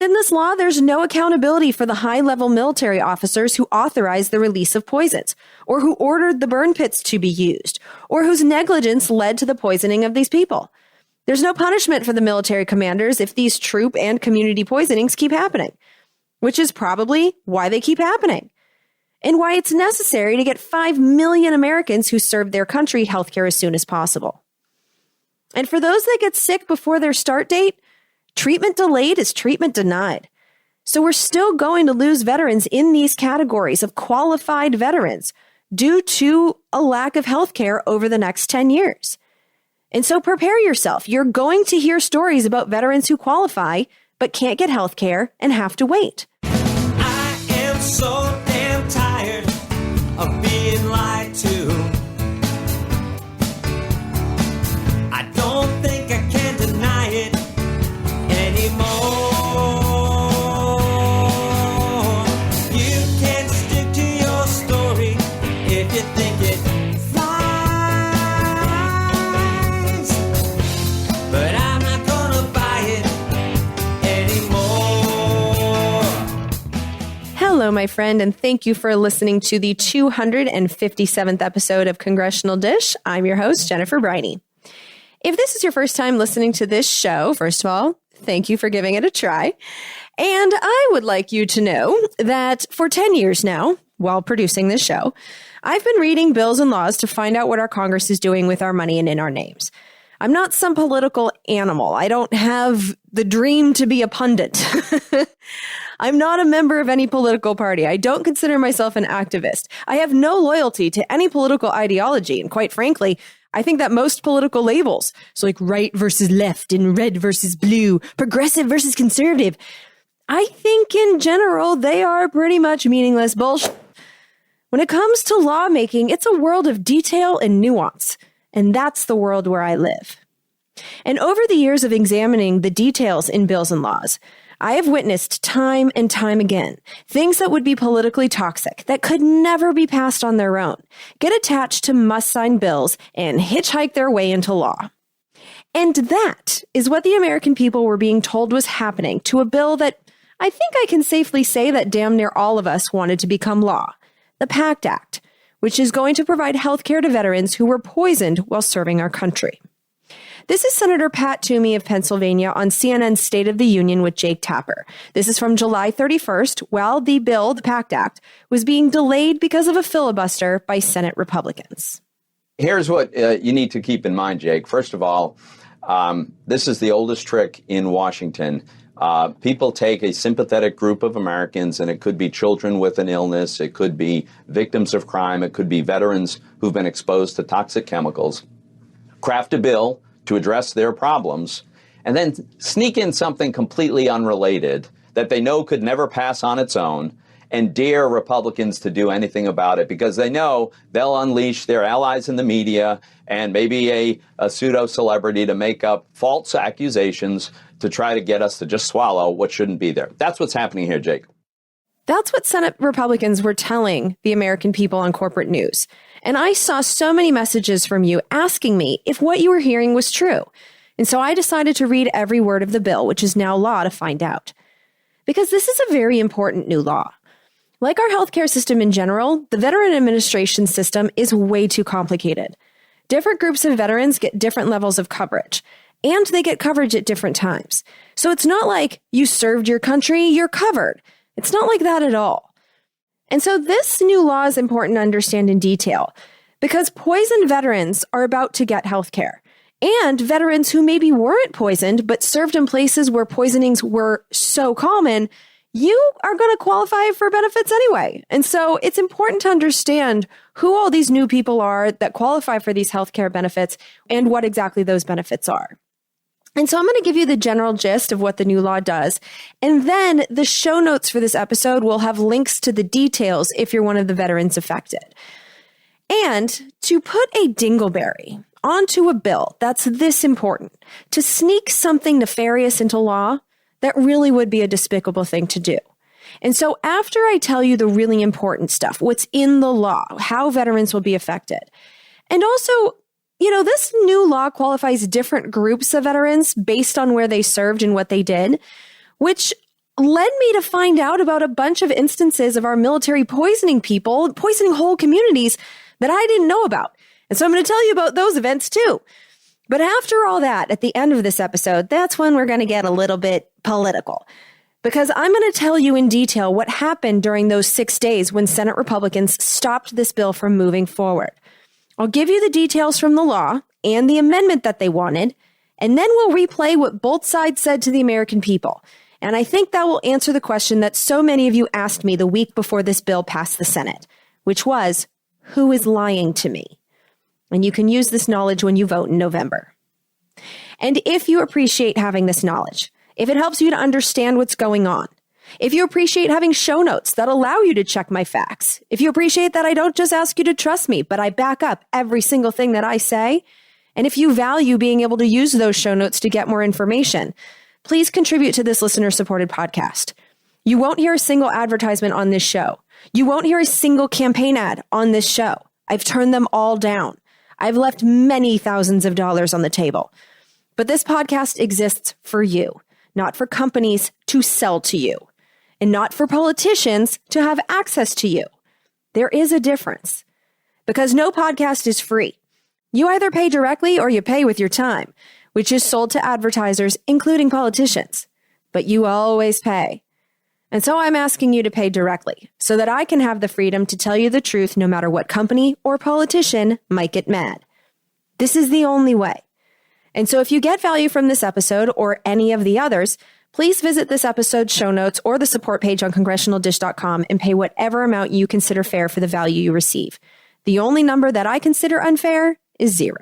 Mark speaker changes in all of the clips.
Speaker 1: In this law, there's no accountability for the high-level military officers who authorized the release of poisons, or who ordered the burn pits to be used, or whose negligence led to the poisoning of these people. There's no punishment for the military commanders if these troop and community poisonings keep happening, which is probably why they keep happening, and why it's necessary to get 5 million Americans who served their country healthcare as soon as possible. And for those that get sick before their start date, treatment delayed is treatment denied. So we're still going to lose veterans in these categories of qualified veterans due to a lack of health care over the next 10 years. And so prepare yourself. You're going to hear stories about veterans who qualify but can't get health care and have to wait.
Speaker 2: I am so damn tired of being lied to. I don't think I can deny it anymore. You can stick to your story if you think it flies, but I'm not gonna buy it anymore.
Speaker 1: Hello, my friend, and thank you for listening to the 257th episode of Congressional Dish. I'm your host, Jennifer Briney. If this is your first time listening to this show, first of all, thank you for giving it a try. And I would like you to know that for 10 years now, while producing this show, I've been reading bills and laws to find out what our Congress is doing with our money and in our names. I'm not some political animal. I don't have the dream to be a pundit. I'm not a member of any political party. I don't consider myself an activist. I have no loyalty to any political ideology. And quite frankly, I think that most political labels, so like right versus left and red versus blue, progressive versus conservative, I think in general, they are pretty much meaningless bullshit. When it comes to lawmaking, it's a world of detail and nuance, and that's the world where I live. And over the years of examining the details in bills and laws, I have witnessed time and time again things that would be politically toxic, that could never be passed on their own, get attached to must-sign bills and hitchhike their way into law. And that is what the American people were being told was happening to a bill that I think I can safely say that damn near all of us wanted to become law, the PACT Act, which is going to provide health care to veterans who were poisoned while serving our country. This is Senator Pat Toomey of Pennsylvania on CNN's State of the Union with Jake Tapper. This is from July 31st, while the bill, the PACT Act, was being delayed because of a filibuster by Senate Republicans.
Speaker 3: Here's what you need to keep in mind, Jake. First of all, this is the oldest trick in Washington. People take a sympathetic group of Americans, and it could be children with an illness, it could be victims of crime, it could be veterans who've been exposed to toxic chemicals, craft a bill to address their problems, and then sneak in something completely unrelated that they know could never pass on its own and dare Republicans to do anything about it because they know they'll unleash their allies in the media and maybe a pseudo-celebrity to make up false accusations to try to get us to just swallow what shouldn't be there. That's what's happening here, Jake.
Speaker 1: That's what Senate Republicans were telling the American people on corporate news. And I saw so many messages from you asking me if what you were hearing was true. And so I decided to read every word of the bill, which is now law, to find out. Because this is a very important new law. Like our healthcare system in general, the Veteran Administration system is way too complicated. Different groups of veterans get different levels of coverage, and they get coverage at different times. So it's not like you served your country, you're covered. It's not like that at all. And so this new law is important to understand in detail because poisoned veterans are about to get health care. And veterans who maybe weren't poisoned but served in places where poisonings were so common, you are going to qualify for benefits anyway. And so it's important to understand who all these new people are that qualify for these healthcare benefits and what exactly those benefits are. And so I'm going to give you the general gist of what the new law does. And then the show notes for this episode will have links to the details if you're one of the veterans affected. And to put a dingleberry onto a bill that's this important, to sneak something nefarious into law, that really would be a despicable thing to do. And so after I tell you the really important stuff, what's in the law, how veterans will be affected, and also, this new law qualifies different groups of veterans based on where they served and what they did, which led me to find out about a bunch of instances of our military poisoning people, poisoning whole communities that I didn't know about. And so I'm going to tell you about those events too. But after all that, at the end of this episode, that's when we're going to get a little bit political. Because I'm going to tell you in detail what happened during those 6 days when Senate Republicans stopped this bill from moving forward. I'll give you the details from the law and the amendment that they wanted, and then we'll replay what both sides said to the American people. And I think that will answer the question that so many of you asked me the week before this bill passed the Senate, which was, who is lying to me? And you can use this knowledge when you vote in November. And if you appreciate having this knowledge, if it helps you to understand what's going on, if you appreciate having show notes that allow you to check my facts, if you appreciate that I don't just ask you to trust me, but I back up every single thing that I say, and if you value being able to use those show notes to get more information, please contribute to this listener-supported podcast. You won't hear a single advertisement on this show. You won't hear a single campaign ad on this show. I've turned them all down. I've left many thousands of dollars on the table. But this podcast exists for you, not for companies to sell to you, and not for politicians to have access to you. There is a difference, because no podcast is free. You either pay directly or you pay with your time, which is sold to advertisers, including politicians. But you always pay. And so I'm asking you to pay directly so that I can have the freedom to tell you the truth no matter what company or politician might get mad. This is the only way. And so if you get value from this episode or any of the others, please visit this episode's show notes or the support page on congressionaldish.com and pay whatever amount you consider fair for the value you receive. The only number that I consider unfair is 0.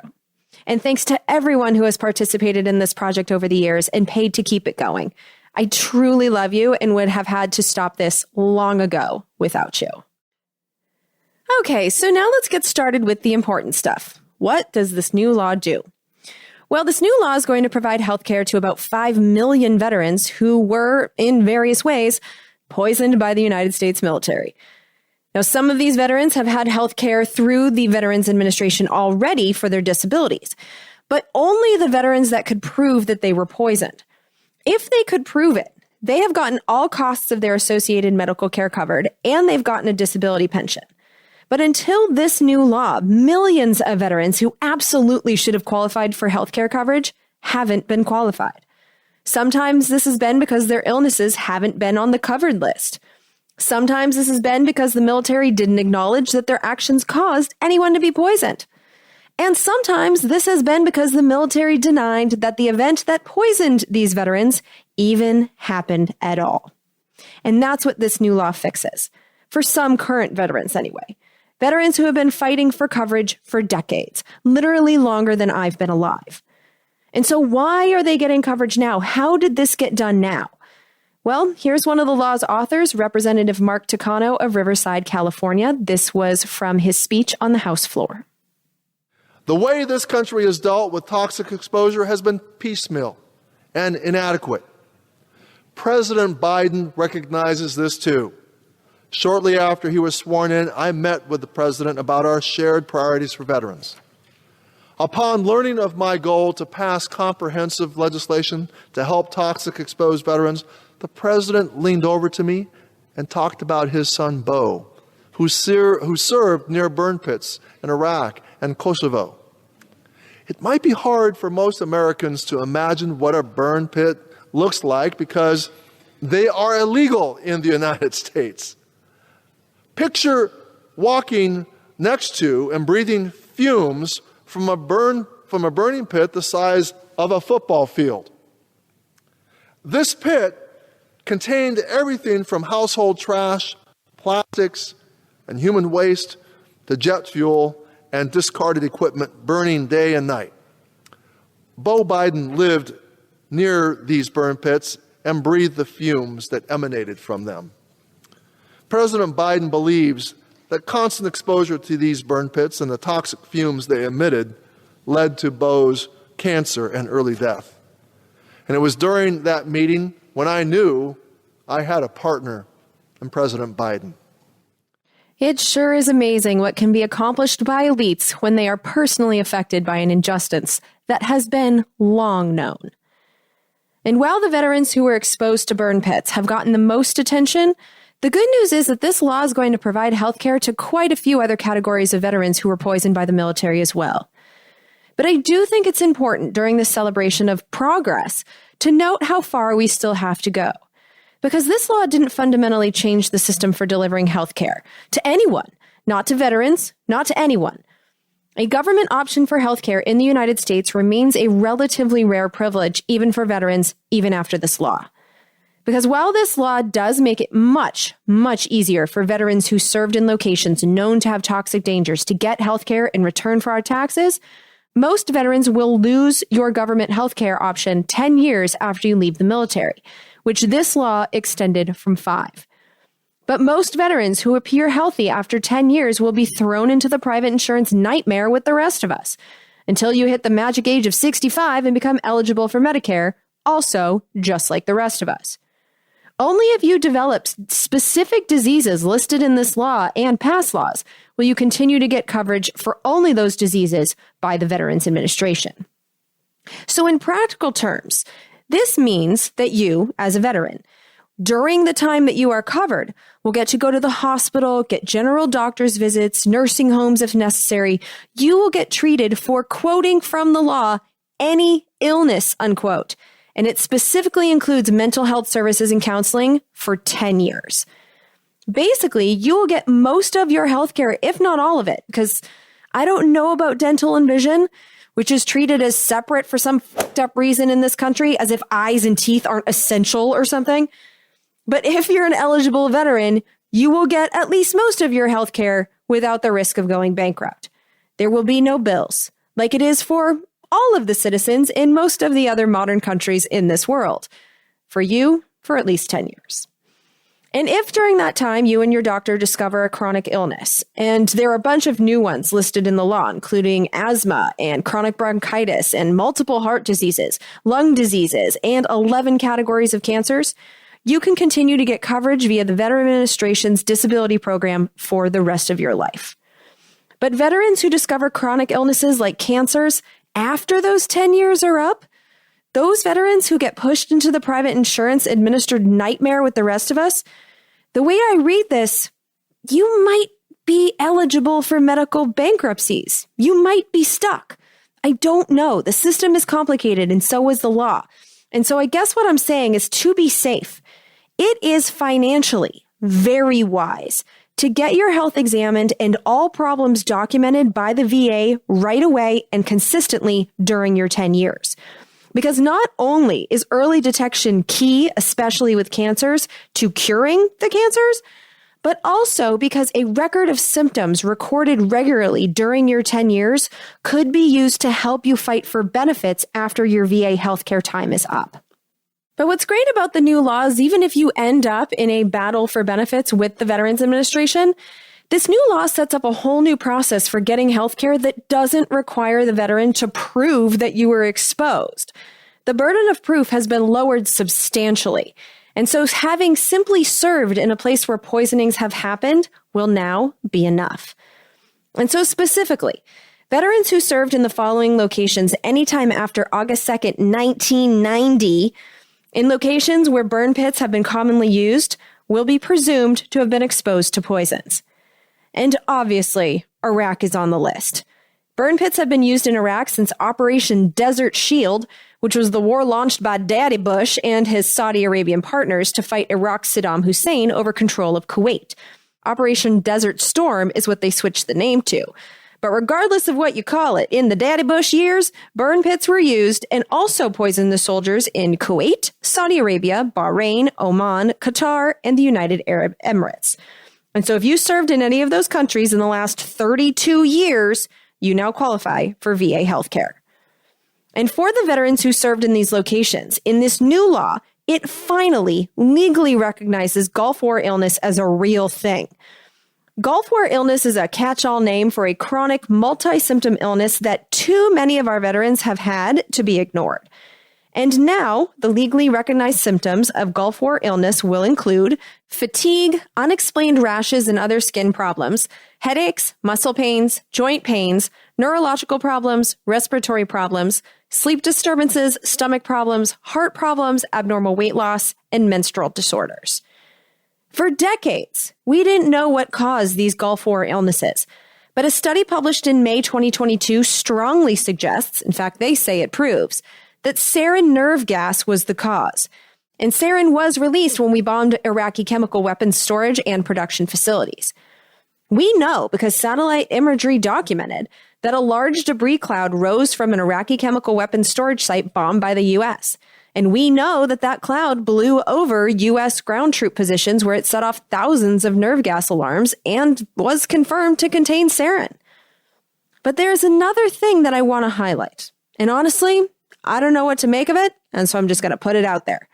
Speaker 1: And thanks to everyone who has participated in this project over the years and paid to keep it going. I truly love you and would have had to stop this long ago without you. Okay, so now let's get started with the important stuff. What does this new law do? Well, this new law is going to provide health care to about 5 million veterans who were, in various ways, poisoned by the United States military. Now, some of these veterans have had health care through the Veterans Administration already for their disabilities, but only the veterans that could prove that they were poisoned. If they could prove it, they have gotten all costs of their associated medical care covered, and they've gotten a disability pension. But until this new law, millions of veterans who absolutely should have qualified for health care coverage haven't been qualified. Sometimes this has been because their illnesses haven't been on the covered list. Sometimes this has been because the military didn't acknowledge that their actions caused anyone to be poisoned. And sometimes this has been because the military denied that the event that poisoned these veterans even happened at all. And that's what this new law fixes. For some current veterans anyway. Veterans who have been fighting for coverage for decades, literally longer than I've been alive. And so why are they getting coverage now? How did this get done now? Well, here's one of the law's authors, Representative Mark Takano of Riverside, California. This was from his speech on the House floor.
Speaker 4: The way this country has dealt with toxic exposure has been piecemeal and inadequate. President Biden recognizes this too. Shortly after he was sworn in, I met with the president about our shared priorities for veterans. Upon learning of my goal to pass comprehensive legislation to help toxic exposed veterans, the president leaned over to me and talked about his son, Bo, who served near burn pits in Iraq and Kosovo. It might be hard for most Americans to imagine what a burn pit looks like because they are illegal in the United States. Picture walking next to and breathing fumes from a burning pit the size of a football field. This pit contained everything from household trash, plastics, and human waste to jet fuel and discarded equipment burning day and night. Bo Biden lived near these burn pits and breathed the fumes that emanated from them. President Biden believes that constant exposure to these burn pits and the toxic fumes they emitted led to Bo's cancer and early death. And it was during that meeting when I knew I had a partner in President Biden.
Speaker 1: It sure is amazing what can be accomplished by elites when they are personally affected by an injustice that has been long known. And while the veterans who were exposed to burn pits have gotten the most attention, the good news is that this law is going to provide health care to quite a few other categories of veterans who were poisoned by the military as well. But I do think it's important during this celebration of progress to note how far we still have to go. Because this law didn't fundamentally change the system for delivering health care to anyone, not to veterans, not to anyone. A government option for health care in the United States remains a relatively rare privilege, even for veterans, even after this law. Because while this law does make it much, much easier for veterans who served in locations known to have toxic dangers to get health care in return for our taxes, most veterans will lose your government health care option 10 years after you leave the military, which this law extended from 5. But most veterans who appear healthy after 10 years will be thrown into the private insurance nightmare with the rest of us until you hit the magic age of 65 and become eligible for Medicare, also just like the rest of us. Only if you develop specific diseases listed in this law and past laws will you continue to get coverage for only those diseases by the Veterans Administration. So in practical terms, this means that you, as a veteran, during the time that you are covered, will get to go to the hospital, get general doctor's visits, nursing homes if necessary. You will get treated for, quoting from the law, any illness, unquote. And it specifically includes mental health services and counseling for 10 years. Basically, you will get most of your health care, if not all of it, because I don't know about dental and vision, which is treated as separate for some fucked up reason in this country, as if eyes and teeth aren't essential or something. But if you're an eligible veteran, you will get at least most of your health care without the risk of going bankrupt. There will be no bills, like it is for all of the citizens in most of the other modern countries in this world. For you, for at least 10 years. And if during that time you and your doctor discover a chronic illness, and there are a bunch of new ones listed in the law, including asthma and chronic bronchitis and multiple heart diseases, lung diseases, and 11 categories of cancers, you can continue to get coverage via the Veteran Administration's disability program for the rest of your life. But veterans who discover chronic illnesses like cancers after those 10 years are up, those veterans who get pushed into the private insurance administered nightmare with the rest of us, the way I read this, you might be eligible for medical bankruptcies. You might be stuck. I don't know. The system is complicated, and so is the law. And so I guess what I'm saying is, to be safe, it is financially very wise to get your health examined and all problems documented by the VA right away and consistently during your 10 years. Because not only is early detection key, especially with cancers, to curing the cancers, but also because a record of symptoms recorded regularly during your 10 years could be used to help you fight for benefits after your VA healthcare time is up. But what's great about the new law is even if you end up in a battle for benefits with the Veterans Administration, this new law sets up a whole new process for getting healthcare that doesn't require the veteran to prove that you were exposed. The burden of proof has been lowered substantially. And so having simply served in a place where poisonings have happened will now be enough. And so specifically, veterans who served in the following locations anytime after August 2nd, 1990, in locations where burn pits have been commonly used, will be presumed to have been exposed to poisons. And obviously, Iraq is on the list. Burn pits have been used in Iraq since Operation Desert Shield, which was the war launched by Daddy Bush and his Saudi Arabian partners to fight Iraq's Saddam Hussein over control of Kuwait. Operation Desert Storm is what they switched the name to. But regardless of what you call it, in the Daddy Bush years, burn pits were used and also poisoned the soldiers in Kuwait, Saudi Arabia, Bahrain, Oman, Qatar, and the United Arab Emirates. And so if you served in any of those countries in the last 32 years, you now qualify for VA healthcare. And for the veterans who served in these locations, in this new law, it finally legally recognizes Gulf War illness as a real thing. Gulf War illness is a catch-all name for a chronic multi-symptom illness that too many of our veterans have had to be ignored. And now, the legally recognized symptoms of Gulf War illness will include fatigue, unexplained rashes and other skin problems, headaches, muscle pains, joint pains, neurological problems, respiratory problems, sleep disturbances, stomach problems, heart problems, abnormal weight loss, and menstrual disorders. For decades, we didn't know what caused these Gulf War illnesses, but a study published in May 2022 strongly suggests, in fact, they say it proves, that sarin nerve gas was the cause. And sarin was released when we bombed Iraqi chemical weapons storage and production facilities. We know because satellite imagery documented that a large debris cloud rose from an Iraqi chemical weapons storage site bombed by the U.S., and we know that that cloud blew over U.S. ground troop positions where it set off thousands of nerve gas alarms and was confirmed to contain sarin. But there's another thing that I want to highlight. And honestly, I don't know what to make of it, and so I'm just going to put it out there.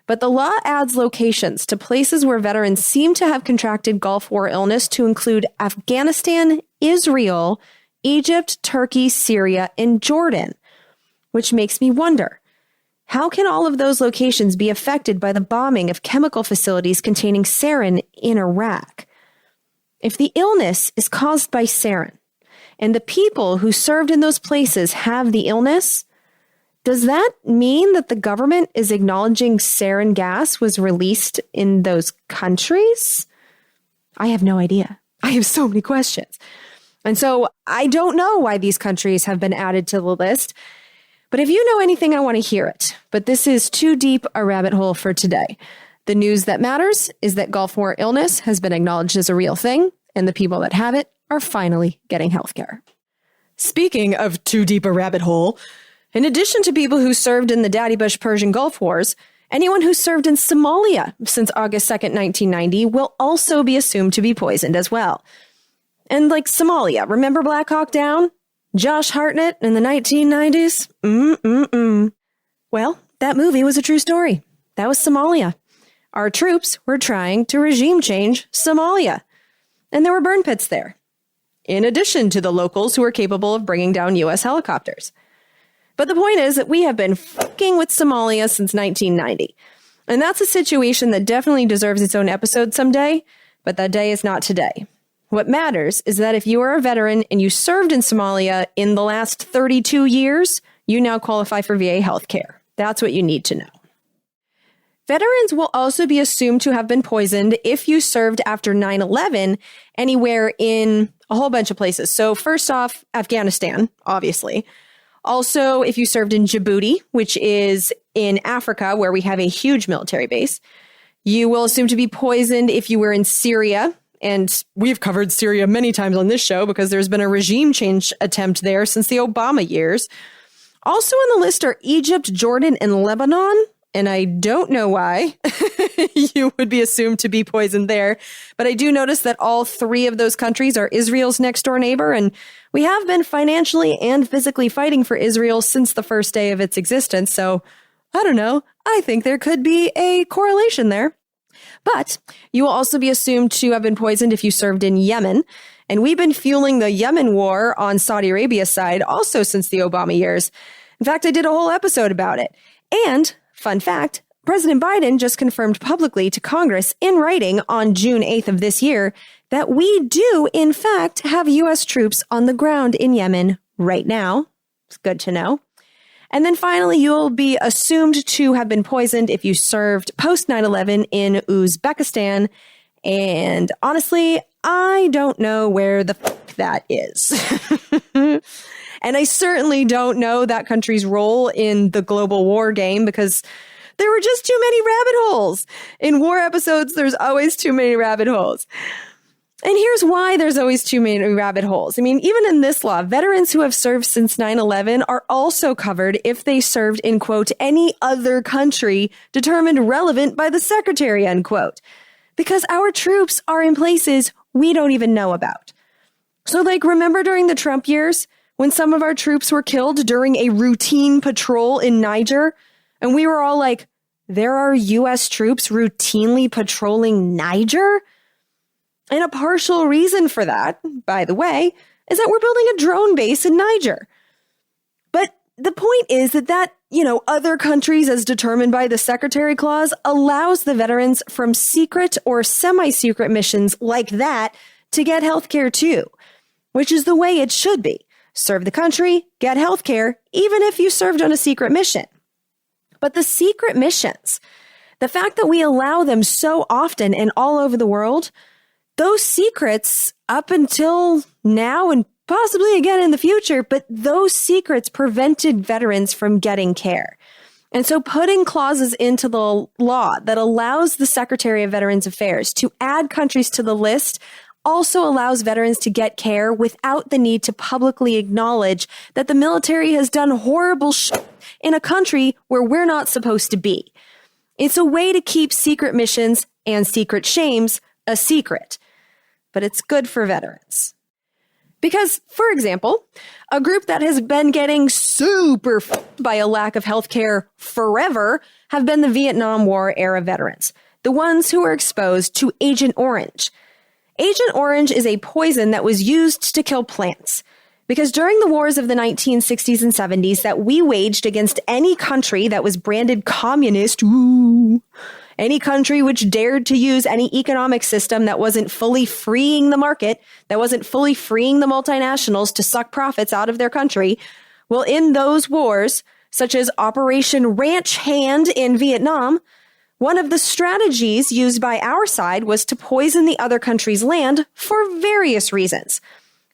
Speaker 1: But the law adds locations to places where veterans seem to have contracted Gulf War illness to include Afghanistan, Israel, Egypt, Turkey, Syria, and Jordan, which makes me wonder, how can all of those locations be affected by the bombing of chemical facilities containing sarin in Iraq? If the illness is caused by sarin, and the people who served in those places have the illness, does that mean that the government is acknowledging sarin gas was released in those countries? I have no idea. I have so many questions. And so I don't know why these countries have been added to the list. But if you know anything, I want to hear it. But this is too deep a rabbit hole for today. The news that matters is that Gulf War illness has been acknowledged as a real thing, and the people that have it are finally getting healthcare. Speaking of too deep a rabbit hole, in addition to people who served in the Daddy Bush Persian Gulf Wars, anyone who served in Somalia since August 2nd, 1990 will also be assumed to be poisoned as well. And like Somalia, remember Black Hawk Down? Josh Hartnett in the 1990s? Well, that movie was a true story. That was Somalia. Our troops were trying to regime change Somalia. And there were burn pits there, in addition to the locals who were capable of bringing down U.S. helicopters. But the point is that we have been fucking with Somalia since 1990. And that's a situation that definitely deserves its own episode someday, but that day is not today. What matters is that if you are a veteran and you served in Somalia in the last 32 years, you now qualify for VA healthcare. That's what you need to know. Veterans will also be assumed to have been poisoned if you served after 9/11 anywhere in a whole bunch of places. So first off, Afghanistan, obviously. Also, if you served in Djibouti, which is in Africa, where we have a huge military base. You will assume to be poisoned if you were in Syria. And we've covered Syria many times on this show because there's been a regime change attempt there since the Obama years. Also on the list are Egypt, Jordan, and Lebanon. And I don't know why you would be assumed to be poisoned there. But I do notice that all three of those countries are Israel's next door neighbor. And we have been financially and physically fighting for Israel since the first day of its existence. So I don't know. I think there could be a correlation there. But you will also be assumed to have been poisoned if you served in Yemen. And we've been fueling the Yemen war on Saudi Arabia's side also since the Obama years. In fact, I did a whole episode about it. And fun fact, President Biden just confirmed publicly to Congress in writing on June 8th of this year that we do, in fact, have U.S. troops on the ground in Yemen right now. It's good to know. And then finally, you'll be assumed to have been poisoned if you served post 9/11 in Uzbekistan. And honestly, I don't know where the fuck that is. And I certainly don't know that country's role in the global war game because there were just too many rabbit holes. In war episodes, there's always too many rabbit holes. And here's why there's always too many rabbit holes. I mean, even in this law, veterans who have served since 9/11 are also covered if they served in, quote, any other country determined relevant by the secretary, unquote, because our troops are in places we don't even know about. So, like, remember during the Trump years when some of our troops were killed during a routine patrol in Niger? And we were all like, there are U.S. troops routinely patrolling Niger? And a partial reason for that, by the way, is that we're building a drone base in Niger. But the point is that, other countries as determined by the Secretary Clause allows the veterans from secret or semi-secret missions like that to get healthcare too, which is the way it should be. Serve the country, get health care, even if you served on a secret mission. But the secret missions, the fact that we allow them so often and all over the world, those secrets up until now and possibly again in the future, but those secrets prevented veterans from getting care. And so putting clauses into the law that allows the Secretary of Veterans Affairs to add countries to the list also allows veterans to get care without the need to publicly acknowledge that the military has done horrible shit in a country where we're not supposed to be. It's a way to keep secret missions and secret shames a secret, but it's good for veterans. Because, for example, a group that has been getting super by a lack of health care forever have been the Vietnam War era veterans, the ones who were exposed to Agent Orange. Agent Orange is a poison that was used to kill plants. Because during the wars of the 1960s and 70s that we waged against any country that was branded communist, any country which dared to use any economic system that wasn't fully freeing the market, that wasn't fully freeing the multinationals to suck profits out of their country, well, in those wars, such as Operation Ranch Hand in Vietnam, one of the strategies used by our side was to poison the other country's land for various reasons.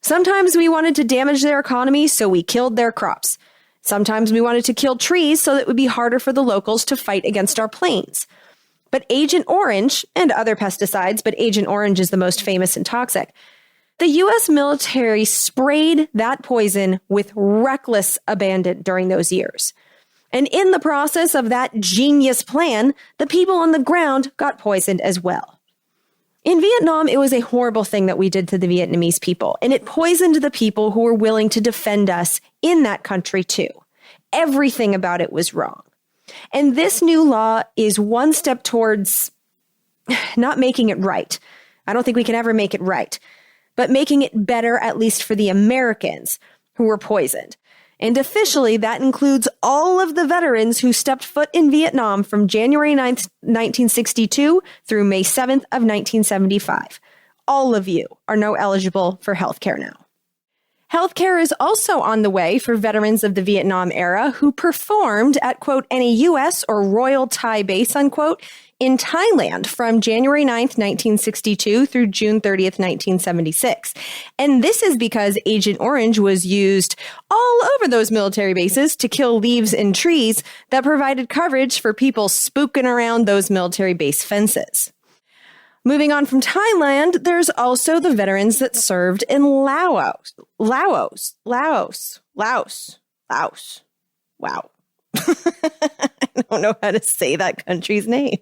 Speaker 1: Sometimes we wanted to damage their economy, so we killed their crops. Sometimes we wanted to kill trees so that it would be harder for the locals to fight against our planes. But Agent Orange, and other pesticides, but Agent Orange is the most famous and toxic, the U.S. military sprayed that poison with reckless abandon during those years. And in the process of that genius plan, the people on the ground got poisoned as well. In Vietnam, it was a horrible thing that we did to the Vietnamese people, and it poisoned the people who were willing to defend us in that country too. Everything about it was wrong. And this new law is one step towards not making it right. I don't think we can ever make it right, but making it better, at least for the Americans who were poisoned. And officially, that includes all of the veterans who stepped foot in Vietnam from January 9th, 1962 through May 7th of 1975. All of you are now eligible for health care now. Healthcare is also on the way for veterans of the Vietnam era who performed at, quote, any U.S. or Royal Thai base, unquote, in Thailand from January 9th, 1962 through June 30th, 1976. And this is because Agent Orange was used all over those military bases to kill leaves and trees that provided coverage for people spooking around those military base fences. Moving on from Thailand, there's also the veterans that served in Laos. Wow. I don't know how to say that country's name.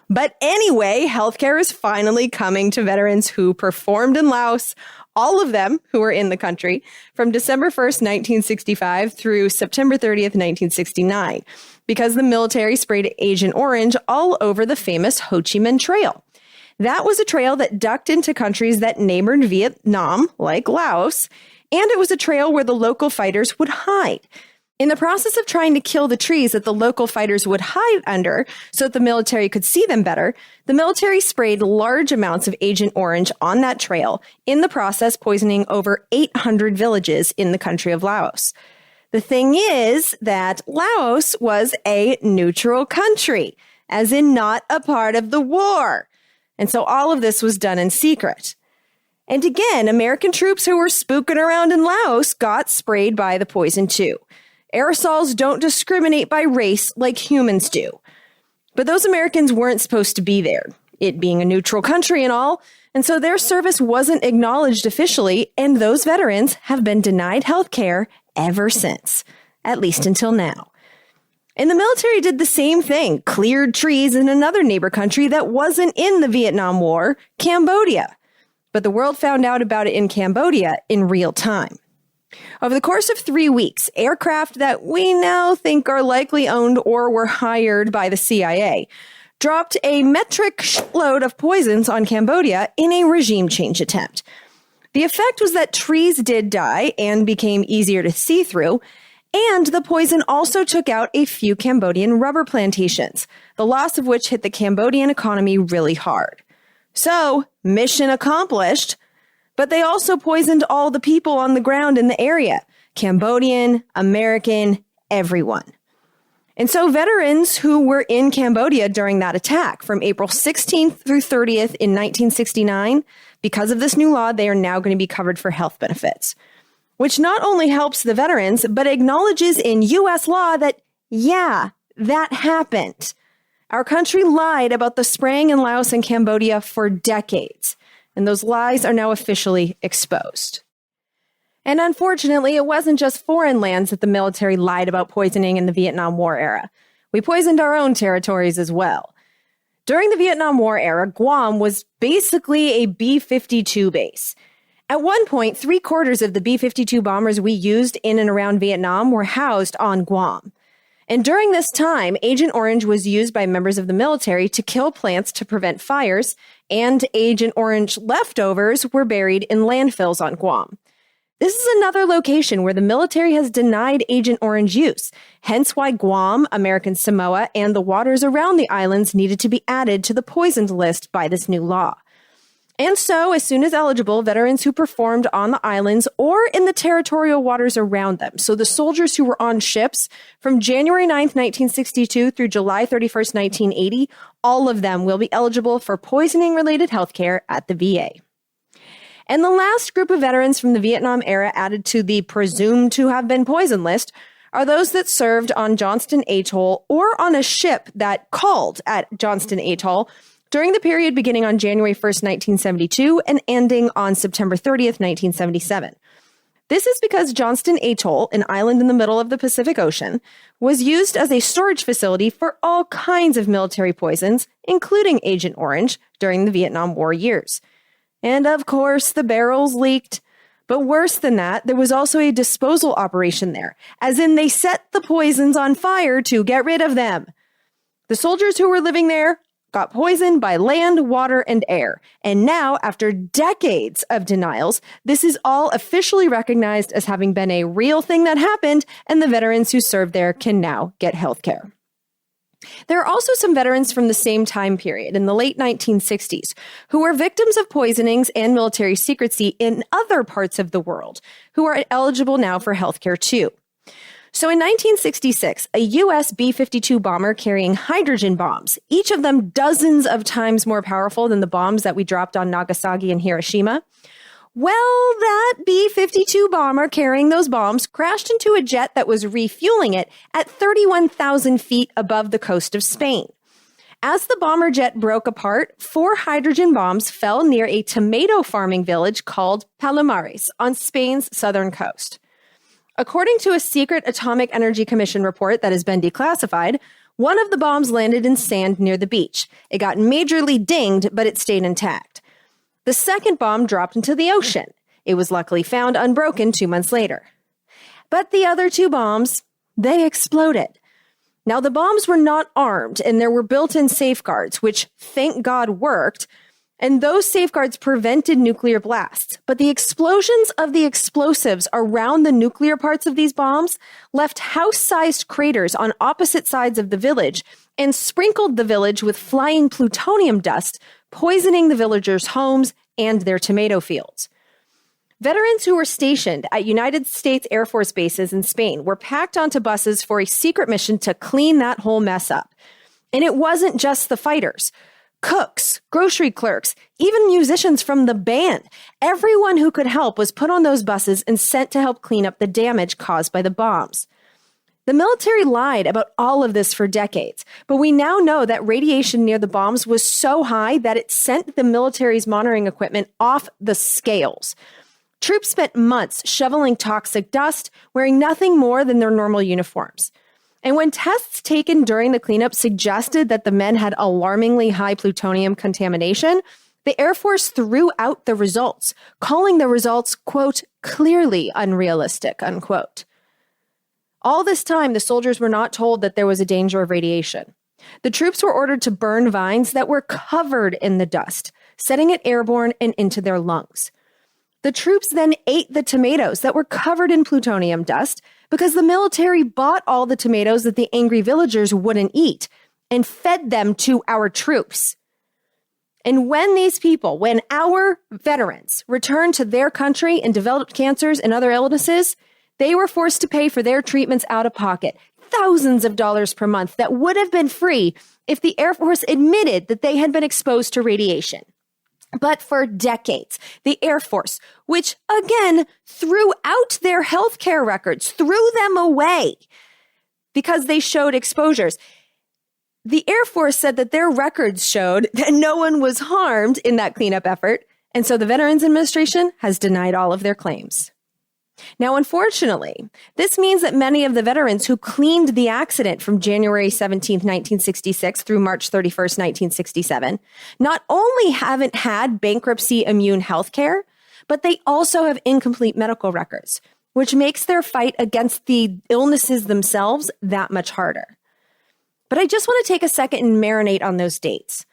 Speaker 1: But anyway, healthcare is finally coming to veterans who performed in Laos, all of them who were in the country, from December 1st, 1965 through September 30th, 1969, because the military sprayed Agent Orange all over the famous Ho Chi Minh Trail. That was a trail that ducked into countries that neighbored Vietnam, like Laos, and it was a trail where the local fighters would hide. In the process of trying to kill the trees that the local fighters would hide under so that the military could see them better, the military sprayed large amounts of Agent Orange on that trail, in the process poisoning over 800 villages in the country of Laos. The thing is that Laos was a neutral country, as in not a part of the war. And so all of this was done in secret. And again, American troops who were spooking around in Laos got sprayed by the poison too. Aerosols don't discriminate by race like humans do. But those Americans weren't supposed to be there, it being a neutral country and all, and so their service wasn't acknowledged officially, and those veterans have been denied health care ever since, at least until now. And the military did the same thing, cleared trees in another neighbor country that wasn't in the Vietnam War, Cambodia. But the world found out about it in Cambodia in real time. Over the course of 3 weeks, aircraft that we now think are likely owned or were hired by the CIA dropped a metric shitload of poisons on Cambodia in a regime change attempt. The effect was that trees did die and became easier to see through, and the poison also took out a few Cambodian rubber plantations, the loss of which hit the Cambodian economy really hard. So, mission accomplished. But they also poisoned all the people on the ground in the area. Cambodian, American, everyone. And so veterans who were in Cambodia during that attack from April 16th through 30th in 1969, because of this new law, they are now going to be covered for health benefits, which not only helps the veterans, but acknowledges in U.S. law that, yeah, that happened. Our country lied about the spraying in Laos and Cambodia for decades, and those lies are now officially exposed. And unfortunately, it wasn't just foreign lands that the military lied about poisoning in the Vietnam War era. We poisoned our own territories as well. During the Vietnam War era, Guam was basically a B-52 base. At one point, 3/4 of the B-52 bombers we used in and around Vietnam were housed on Guam. And during this time, Agent Orange was used by members of the military to kill plants to prevent fires, and Agent Orange leftovers were buried in landfills on Guam. This is another location where the military has denied Agent Orange use, hence why Guam, American Samoa, and the waters around the islands needed to be added to the poisoned list by this new law. And so, as soon as eligible, veterans who performed on the islands or in the territorial waters around them, so the soldiers who were on ships from January 9th, 1962 through July 31st, 1980, all of them will be eligible for poisoning-related health care at the VA. And the last group of veterans from the Vietnam era added to the presumed to have been poisoned list are those that served on Johnston Atoll or on a ship that called at Johnston Atoll during the period beginning on January 1st, 1972 and ending on September 30th, 1977. This is because Johnston Atoll, an island in the middle of the Pacific Ocean, was used as a storage facility for all kinds of military poisons, including Agent Orange, during the Vietnam War years. And of course, the barrels leaked. But worse than that, there was also a disposal operation there, as in they set the poisons on fire to get rid of them. The soldiers who were living there got poisoned by land, water, and air. And now, after decades of denials, this is all officially recognized as having been a real thing that happened, and the veterans who served there can now get health care. There are also some veterans from the same time period in the late 1960s who were victims of poisonings and military secrecy in other parts of the world who are eligible now for healthcare too. So in 1966, a U.S. B-52 bomber carrying hydrogen bombs, each of them dozens of times more powerful than the bombs that we dropped on Nagasaki and Hiroshima. Well, that B-52 bomber carrying those bombs crashed into a jet that was refueling it at 31,000 feet above the coast of Spain. As the bomber jet broke apart, 4 hydrogen bombs fell near a tomato farming village called Palomares on Spain's southern coast. According to a secret Atomic Energy Commission report that has been declassified, one of the bombs landed in sand near the beach. It got majorly dinged, but it stayed intact. The second bomb dropped into the ocean. It was luckily found unbroken 2 months later. But the other 2 bombs, they exploded. Now, the bombs were not armed, and there were built-in safeguards, which, thank God, worked, and those safeguards prevented nuclear blasts. But the explosions of the explosives around the nuclear parts of these bombs left house-sized craters on opposite sides of the village and sprinkled the village with flying plutonium dust, poisoning the villagers' homes and their tomato fields. Veterans who were stationed at United States Air Force bases in Spain were packed onto buses for a secret mission to clean that whole mess up. And it wasn't just the fighters. Cooks, grocery clerks, even musicians from the band. Everyone who could help was put on those buses and sent to help clean up the damage caused by the bombs. The military lied about all of this for decades, but we now know that radiation near the bombs was so high that it sent the military's monitoring equipment off the scales. Troops spent months shoveling toxic dust, wearing nothing more than their normal uniforms. And when tests taken during the cleanup suggested that the men had alarmingly high plutonium contamination, the Air Force threw out the results, calling the results, quote, clearly unrealistic, unquote. All this time, the soldiers were not told that there was a danger of radiation. The troops were ordered to burn vines that were covered in the dust, setting it airborne and into their lungs. The troops then ate the tomatoes that were covered in plutonium dust because the military bought all the tomatoes that the angry villagers wouldn't eat and fed them to our troops. And when our veterans returned to their country and developed cancers and other illnesses, they were forced to pay for their treatments out of pocket, thousands of dollars per month that would have been free if the Air Force admitted that they had been exposed to radiation. But for decades, the Air Force, which again threw out their healthcare records, threw them away because they showed exposures. The Air Force said that their records showed that no one was harmed in that cleanup effort, and so the Veterans Administration has denied all of their claims. Now, unfortunately, this means that many of the veterans who cleaned the accident from January 17, 1966 through March 31st, 1967, not only haven't had bankruptcy immune health care, but they also have incomplete medical records, which makes their fight against the illnesses themselves that much harder. But I just want to take a second and marinate on those dates.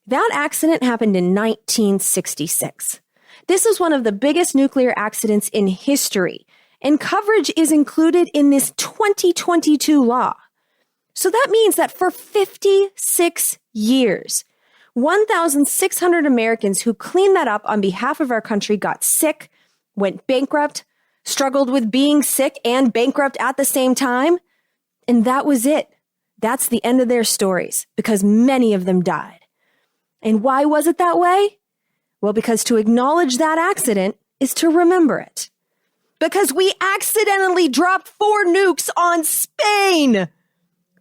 Speaker 1: That accident happened in 1966. This is one of the biggest nuclear accidents in history, and coverage is included in this 2022 law. So that means that for 56 years, 1,600 Americans who cleaned that up on behalf of our country got sick, went bankrupt, struggled with being sick and bankrupt at the same time, and that was it. That's the end of their stories, because many of them died. And why was it that way? Well, because to acknowledge that accident is to remember it. Because we accidentally dropped 4 nukes on Spain.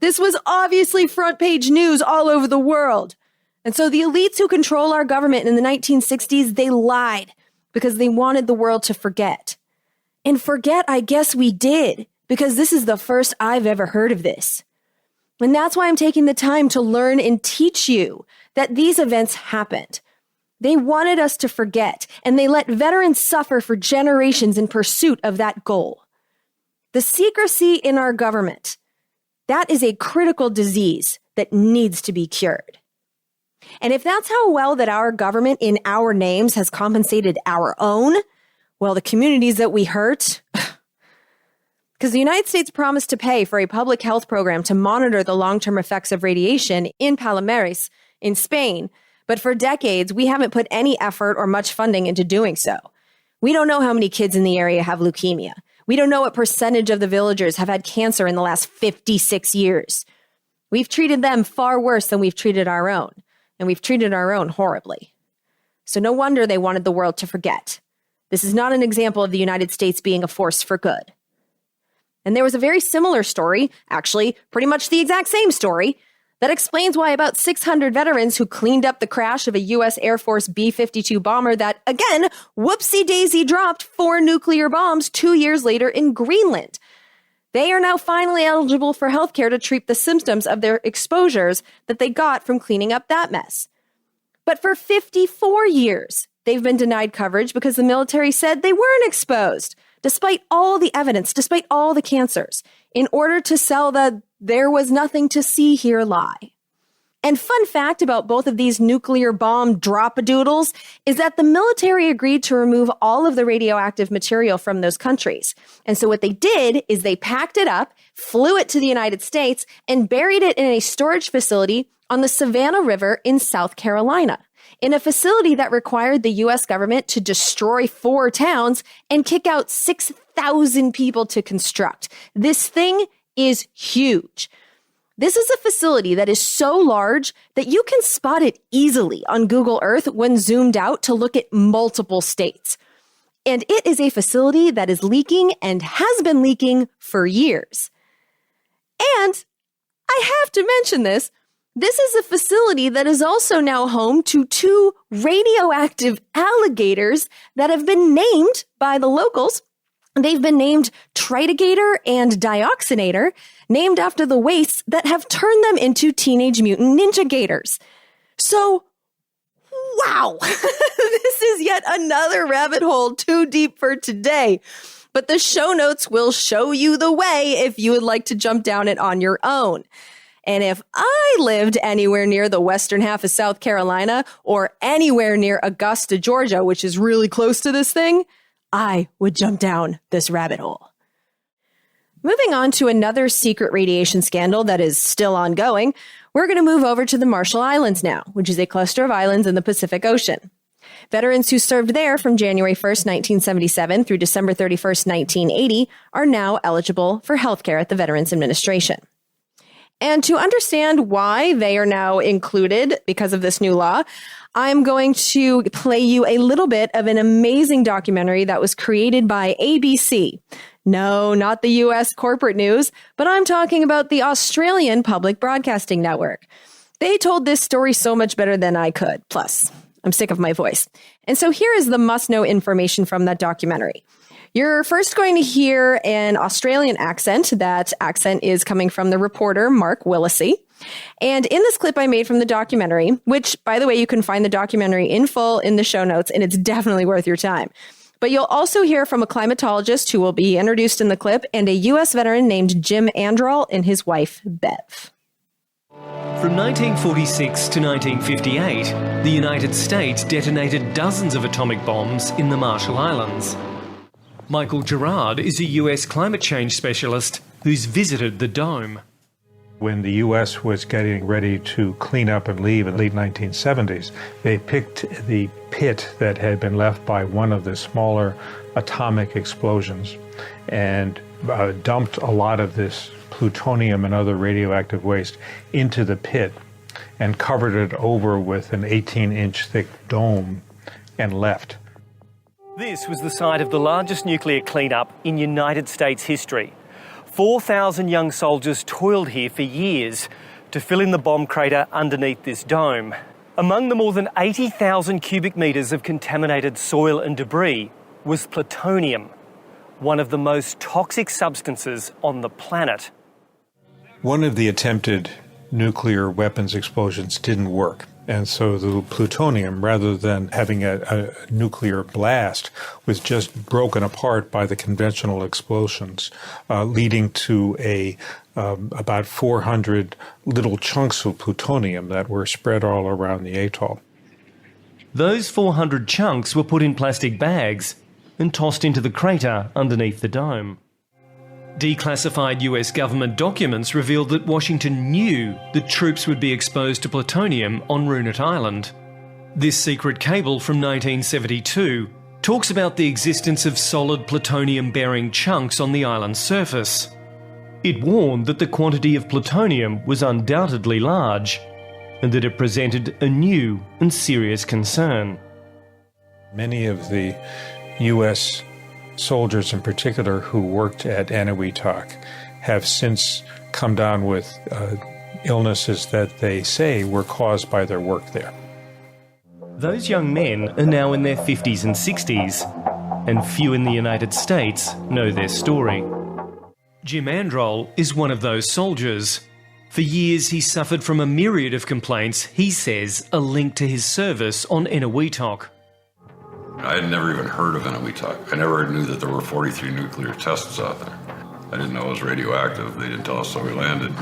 Speaker 1: This was obviously front page news all over the world. And so the elites who control our government in the 1960s, they lied because they wanted the world to forget. And forget, I guess we did, because this is the first I've ever heard of this. And that's why I'm taking the time to learn and teach you that these events happened. They wanted us to forget, and they let veterans suffer for generations in pursuit of that goal. The secrecy in our government, that is a critical disease that needs to be cured. And if that's how well that our government in our names has compensated our own, well, the communities that we hurt, because the United States promised to pay for a public health program to monitor the long-term effects of radiation in Palomares, in Spain, but for decades, we haven't put any effort or much funding into doing so. We don't know how many kids in the area have leukemia. We don't know what percentage of the villagers have had cancer in the last 56 years. We've treated them far worse than we've treated our own, and we've treated our own horribly. So no wonder they wanted the world to forget. This is not an example of the United States being a force for good. And there was a very similar story, actually pretty much the exact same story, that explains why about 600 veterans who cleaned up the crash of a U.S. Air Force B-52 bomber that, again, whoopsie-daisy dropped 4 nuclear bombs 2 years later in Greenland. They are now finally eligible for health care to treat the symptoms of their exposures that they got from cleaning up that mess. But for 54 years, they've been denied coverage because the military said they weren't exposed, despite all the evidence, despite all the cancers, in order to sell the "there was nothing to see here" lie. And fun fact about both of these nuclear bomb drop-a-doodles is that the military agreed to remove all of the radioactive material from those countries. And so what they did is they packed it up, flew it to the United States, and buried it in a storage facility on the Savannah River in South Carolina, in a facility that required the U.S. government to destroy 4 towns and kick out 6,000 people to construct. This thing is huge. This is a facility that is so large that you can spot it easily on Google Earth when zoomed out to look at multiple states. And it is a facility that is leaking and has been leaking for years. And I have to mention this. This is a facility that is also now home to 2 radioactive alligators that have been named by the locals. They've been named Tritigator and Dioxinator, named after the wastes that have turned them into Teenage Mutant Ninja Gators. So, wow, this is yet another rabbit hole too deep for today. But the show notes will show you the way if you would like to jump down it on your own. And if I lived anywhere near the western half of South Carolina or anywhere near Augusta, Georgia, which is really close to this thing, I would jump down this rabbit hole. moving on to another secret radiation scandal that is still ongoing, we're going to move over to the Marshall Islands now, which is a cluster of islands in the Pacific Ocean. Veterans who served there from January 1st, 1977 through December 31st, 1980 are now eligible for health care at the Veterans Administration. And to understand why they are now included because of this new law, I'm going to play you a little bit of an amazing documentary that was created by ABC. No, not the U.S. corporate news, but I'm talking about the Australian Public Broadcasting Network. They told this story so much better than I could. Plus, I'm sick of my voice. And so here is the must-know information from that documentary. You're first going to hear an Australian accent. That accent is coming from the reporter, Mark Willisey. And in this clip I made from the documentary, which, by the way, you can find the documentary in full in the show notes, and it's definitely worth your time. But you'll also hear from a climatologist who will be introduced in the clip and a U.S. veteran named Jim Androl and his wife, Bev.
Speaker 5: From 1946 to 1958, the United States detonated dozens of atomic bombs in the Marshall Islands. Michael Gerard is a US climate change specialist who's visited the dome.
Speaker 6: When the U.S. was getting ready to clean up and leave in the late 1970s, they picked the pit that had been left by one of the smaller atomic explosions and dumped a lot of this plutonium and other radioactive waste into the pit and covered it over with an 18-inch thick dome and left.
Speaker 5: This was the site of the largest nuclear cleanup in United States history. 4,000 young soldiers toiled here for years to fill in the bomb crater underneath this dome. Among the more than 80,000 cubic metres of contaminated soil and debris was plutonium, one of the most toxic substances on the planet.
Speaker 6: One of the attempted nuclear weapons explosions didn't work. And so the plutonium, rather than having a nuclear blast, was just broken apart by the conventional explosions, leading to about 400 little chunks of plutonium that were spread all around the atoll.
Speaker 5: Those 400 chunks were put in plastic bags and tossed into the crater underneath the dome. Declassified US government documents revealed that Washington knew that troops would be exposed to plutonium on Rooney Island. This secret cable from 1972 talks about the existence of solid plutonium-bearing chunks on the island's surface. It warned that the quantity of plutonium was undoubtedly large and that it presented a new and serious concern.
Speaker 6: Many of the U.S. soldiers in particular who worked at Eniwetok have since come down with illnesses that they say were caused by their work there.
Speaker 5: Those young men are now in their 50s and 60s, and few in the United States know their story. Jim Androl is one of those soldiers. For years he suffered from a myriad of complaints he says are linked to his service on Eniwetok.
Speaker 7: I had never even heard of Eniwetok. I never knew that there were 43 nuclear tests out there. I didn't know it was radioactive. They didn't tell us, so we landed.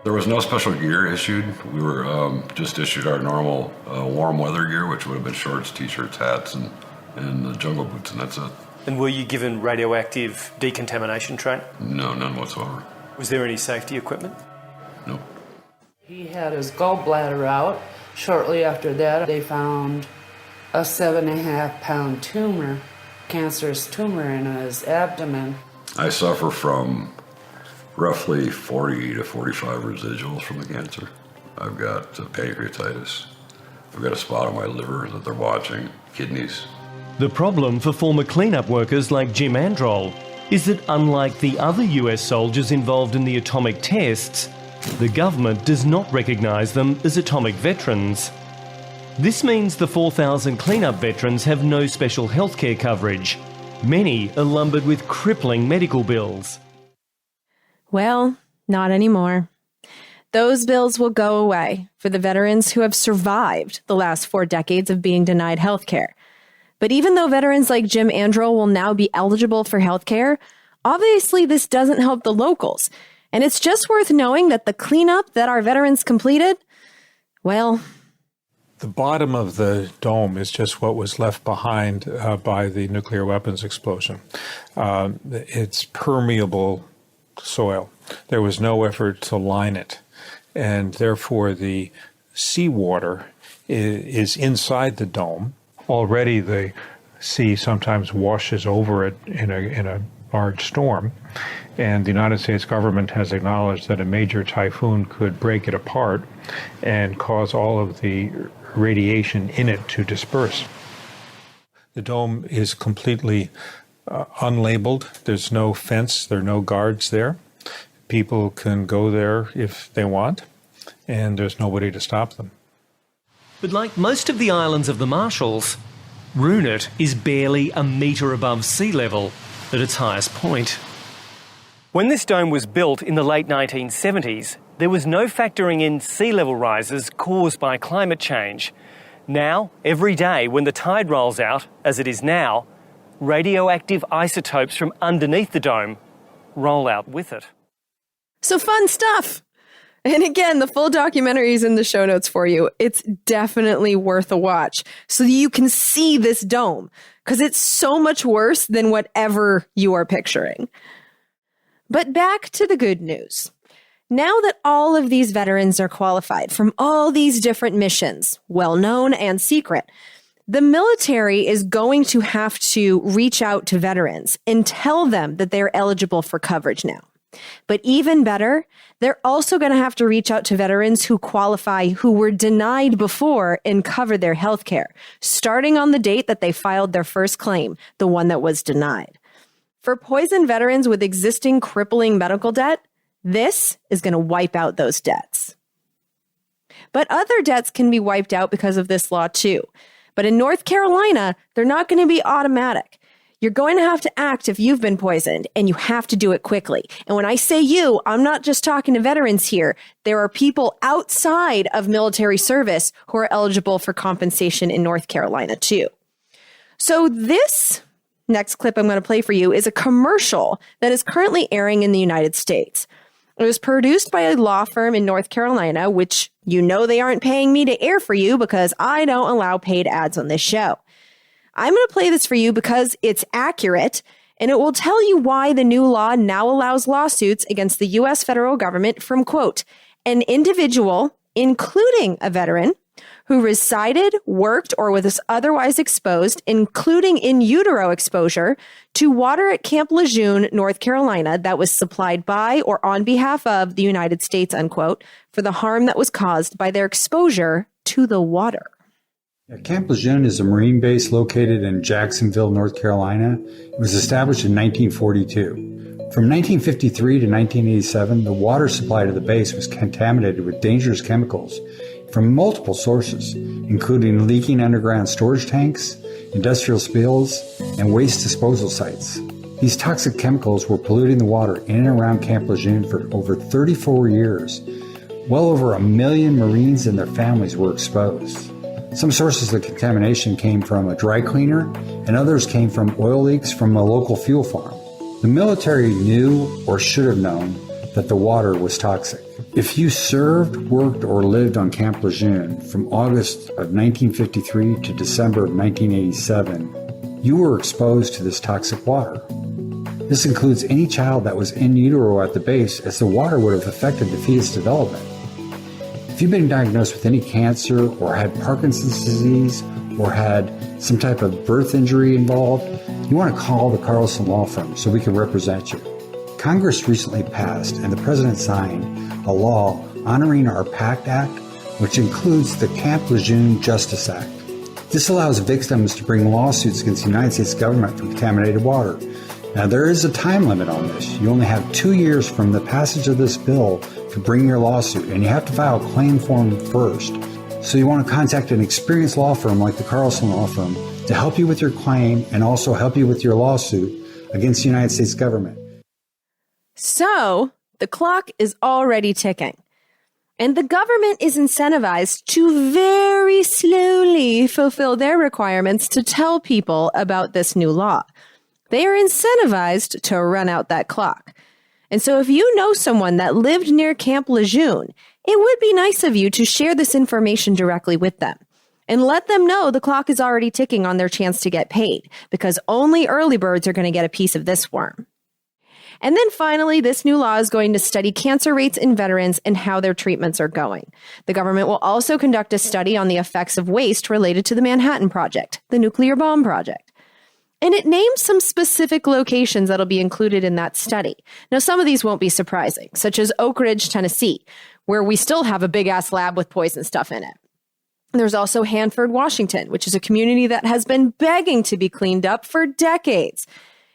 Speaker 7: There was no special gear issued. We were just issued our normal warm weather gear, which would have been shorts, t-shirts, hats, and jungle boots, and that's it.
Speaker 5: And were you given radioactive decontamination training?
Speaker 7: No, none whatsoever.
Speaker 5: Was there any safety equipment?
Speaker 7: No.
Speaker 8: He had his gallbladder out. Shortly after that, they found a 7.5-pound tumor, cancerous tumor in his abdomen.
Speaker 7: I suffer from roughly 40 to 45 residuals from the cancer. I've got pancreatitis. I've got a spot on my liver that they're watching, kidneys.
Speaker 5: The problem for former cleanup workers like Jim Androl is that unlike the other US soldiers involved in the atomic tests, the government does not recognise them as atomic veterans. This means the 4,000 cleanup veterans have no special healthcare coverage. Many are lumbered with crippling medical bills.
Speaker 1: Well, not anymore. Those bills will go away for the veterans who have survived the last 4 decades of being denied health care. But even though veterans like Jim Androl will now be eligible for health care, obviously this doesn't help the locals. And it's just worth knowing that the cleanup that our veterans completed, well,
Speaker 6: The bottom of the dome is just what was left behind by the nuclear weapons explosion. It's permeable soil. There was no effort to line it, and therefore the seawater is inside the dome. Already the sea sometimes washes over it in a large storm, and the United States government has acknowledged that a major typhoon could break it apart and cause all of the radiation in it to disperse. The dome is completely unlabeled. There's no fence, there are no guards there. People can go there if they want, and there's nobody to stop them.
Speaker 5: But like most of the islands of the Marshalls, Roonat is barely a metre above sea level at its highest point. When this dome was built in the late 1970s, there was no factoring in sea level rises caused by climate change. Now, every day when the tide rolls out, as it is now, radioactive isotopes from underneath the dome roll out with it.
Speaker 1: So fun stuff. And again, the full documentary is in the show notes for you. It's definitely worth a watch so that you can see this dome, because it's so much worse than whatever you are picturing. But back to the good news. Now that all of these veterans are qualified from all these different missions, well-known and secret, the military is going to have to reach out to veterans and tell them that they're eligible for coverage now. But even better, they're also going to have to reach out to veterans who qualify, who were denied before, and cover their health care, starting on the date that they filed their first claim, the one that was denied. For poison veterans with existing crippling medical debt, this is going to wipe out those debts. But other debts can be wiped out because of this law too. But in North Carolina, they're not going to be automatic. You're going to have to act if you've been poisoned, and you have to do it quickly. And when I say you, I'm not just talking to veterans here. There are people outside of military service who are eligible for compensation in North Carolina too. So this next clip I'm going to play for you is a commercial that is currently airing in the United States. It was produced by a law firm in North Carolina, which you know they aren't paying me to air for you because I don't allow paid ads on this show. I'm going to play this for you because it's accurate, and it will tell you why the new law now allows lawsuits against the U.S. federal government from, quote, an individual, including a veteran, who resided, worked, or was otherwise exposed, including in utero exposure, to water at Camp Lejeune, North Carolina, that was supplied by or on behalf of the United States, unquote, for the harm that was caused by their exposure to the water.
Speaker 9: Camp Lejeune is a Marine base located in Jacksonville, North Carolina. It was established in 1942. From 1953 to 1987, the water supply to the base was contaminated with dangerous chemicals from multiple sources, including leaking underground storage tanks, industrial spills, and waste disposal sites. These toxic chemicals were polluting the water in and around Camp Lejeune for over 34 years. Well over 1 million Marines and their families were exposed. Some sources of contamination came from a dry cleaner, and others came from oil leaks from a local fuel farm. The military knew or should have known that the water was toxic. If you served, worked, or lived on Camp Lejeune from August of 1953 to December of 1987, you were exposed to this toxic water. This includes any child that was in utero at the base, as the water would have affected the fetus development. If you've been diagnosed with any cancer or had Parkinson's disease or had some type of birth injury involved, you want to call the Carlson Law Firm so we can represent you. Congress recently passed and the President signed a law honoring our PACT Act, which includes the Camp Lejeune Justice Act. This allows victims to bring lawsuits against the United States government for contaminated water. Now, there is a time limit on this. You only have 2 years from the passage of this bill to bring your lawsuit, and you have to file a claim form first. So you want to contact an experienced law firm like the Carlson Law Firm to help you with your claim and also help you with your lawsuit against the United States government.
Speaker 1: So the clock is already ticking, and the government is incentivized to very slowly fulfill their requirements to tell people about this new law. They are incentivized to run out that clock. And so if you know someone that lived near Camp Lejeune, it would be nice of you to share this information directly with them. And let them know the clock is already ticking on their chance to get paid, because only early birds are going to get a piece of this worm. And then finally, this new law is going to study cancer rates in veterans and how their treatments are going. The government will also conduct a study on the effects of waste related to the Manhattan Project, the nuclear bomb project. And it names some specific locations that'll be included in that study. Now, some of these won't be surprising, such as Oak Ridge, Tennessee, where we still have a big-ass lab with poison stuff in it. There's also Hanford, Washington, which is a community that has been begging to be cleaned up for decades.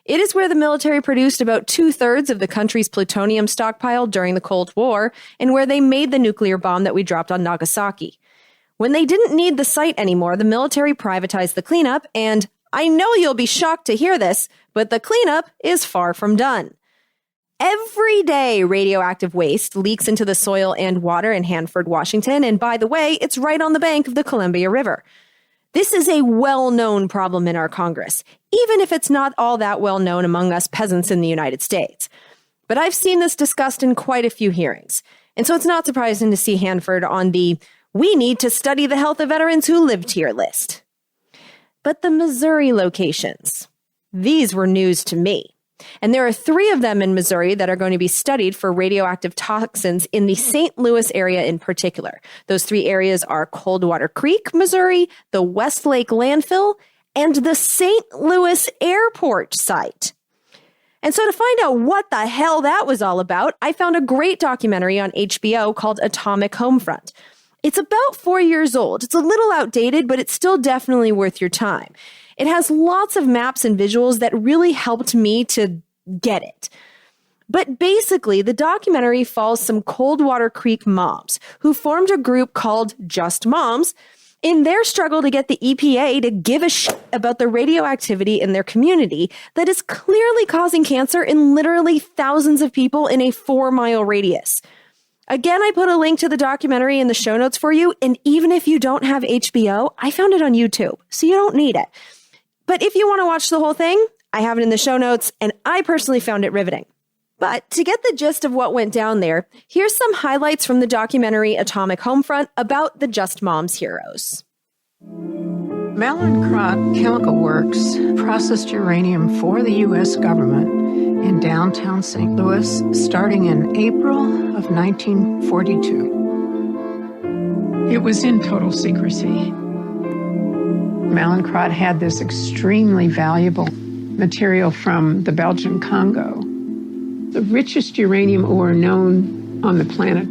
Speaker 1: It is where the military produced about 2/3 of the country's plutonium stockpile during the Cold War, and where they made the nuclear bomb that we dropped on Nagasaki. When they didn't need the site anymore, the military privatized the cleanup, and I know you'll be shocked to hear this, but the cleanup is far from done. Every day, radioactive waste leaks into the soil and water in Hanford, Washington, and by the way, it's right on the bank of the Columbia River. This is a well-known problem in our Congress, even if it's not all that well-known among us peasants in the United States. But I've seen this discussed in quite a few hearings, and so it's not surprising to see Hanford on the "we need to study the health of veterans who lived here" list. But the Missouri locations, these were news to me. And there are 3 of them in Missouri that are going to be studied for radioactive toxins in the St. Louis area in particular. Those 3 areas are Coldwater Creek, Missouri, the Westlake landfill, and the St. Louis airport site. And so to find out what the hell that was all about, I found a great documentary on HBO called Atomic Homefront. It's about 4 years old. It's a little outdated, but it's still definitely worth your time. It has lots of maps and visuals that really helped me to get it. But basically, the documentary follows some Coldwater Creek moms who formed a group called Just Moms in their struggle to get the EPA to give a shit about the radioactivity in their community that is clearly causing cancer in literally thousands of people in a 4-mile radius. Again, I put a link to the documentary in the show notes for you, and even if you don't have HBO, I found it on YouTube, so you don't need it. But if you want to watch the whole thing, I have it in the show notes, and I personally found it riveting. But to get the gist of what went down there, here's some highlights from the documentary Atomic Homefront about the Just Moms heroes.
Speaker 10: Mallinckrodt Chemical Works processed uranium for the U.S. government in downtown St. Louis starting in April of 1942. It was in total secrecy. Mallinckrodt had this extremely valuable material from the Belgian Congo, the richest uranium ore known on the planet.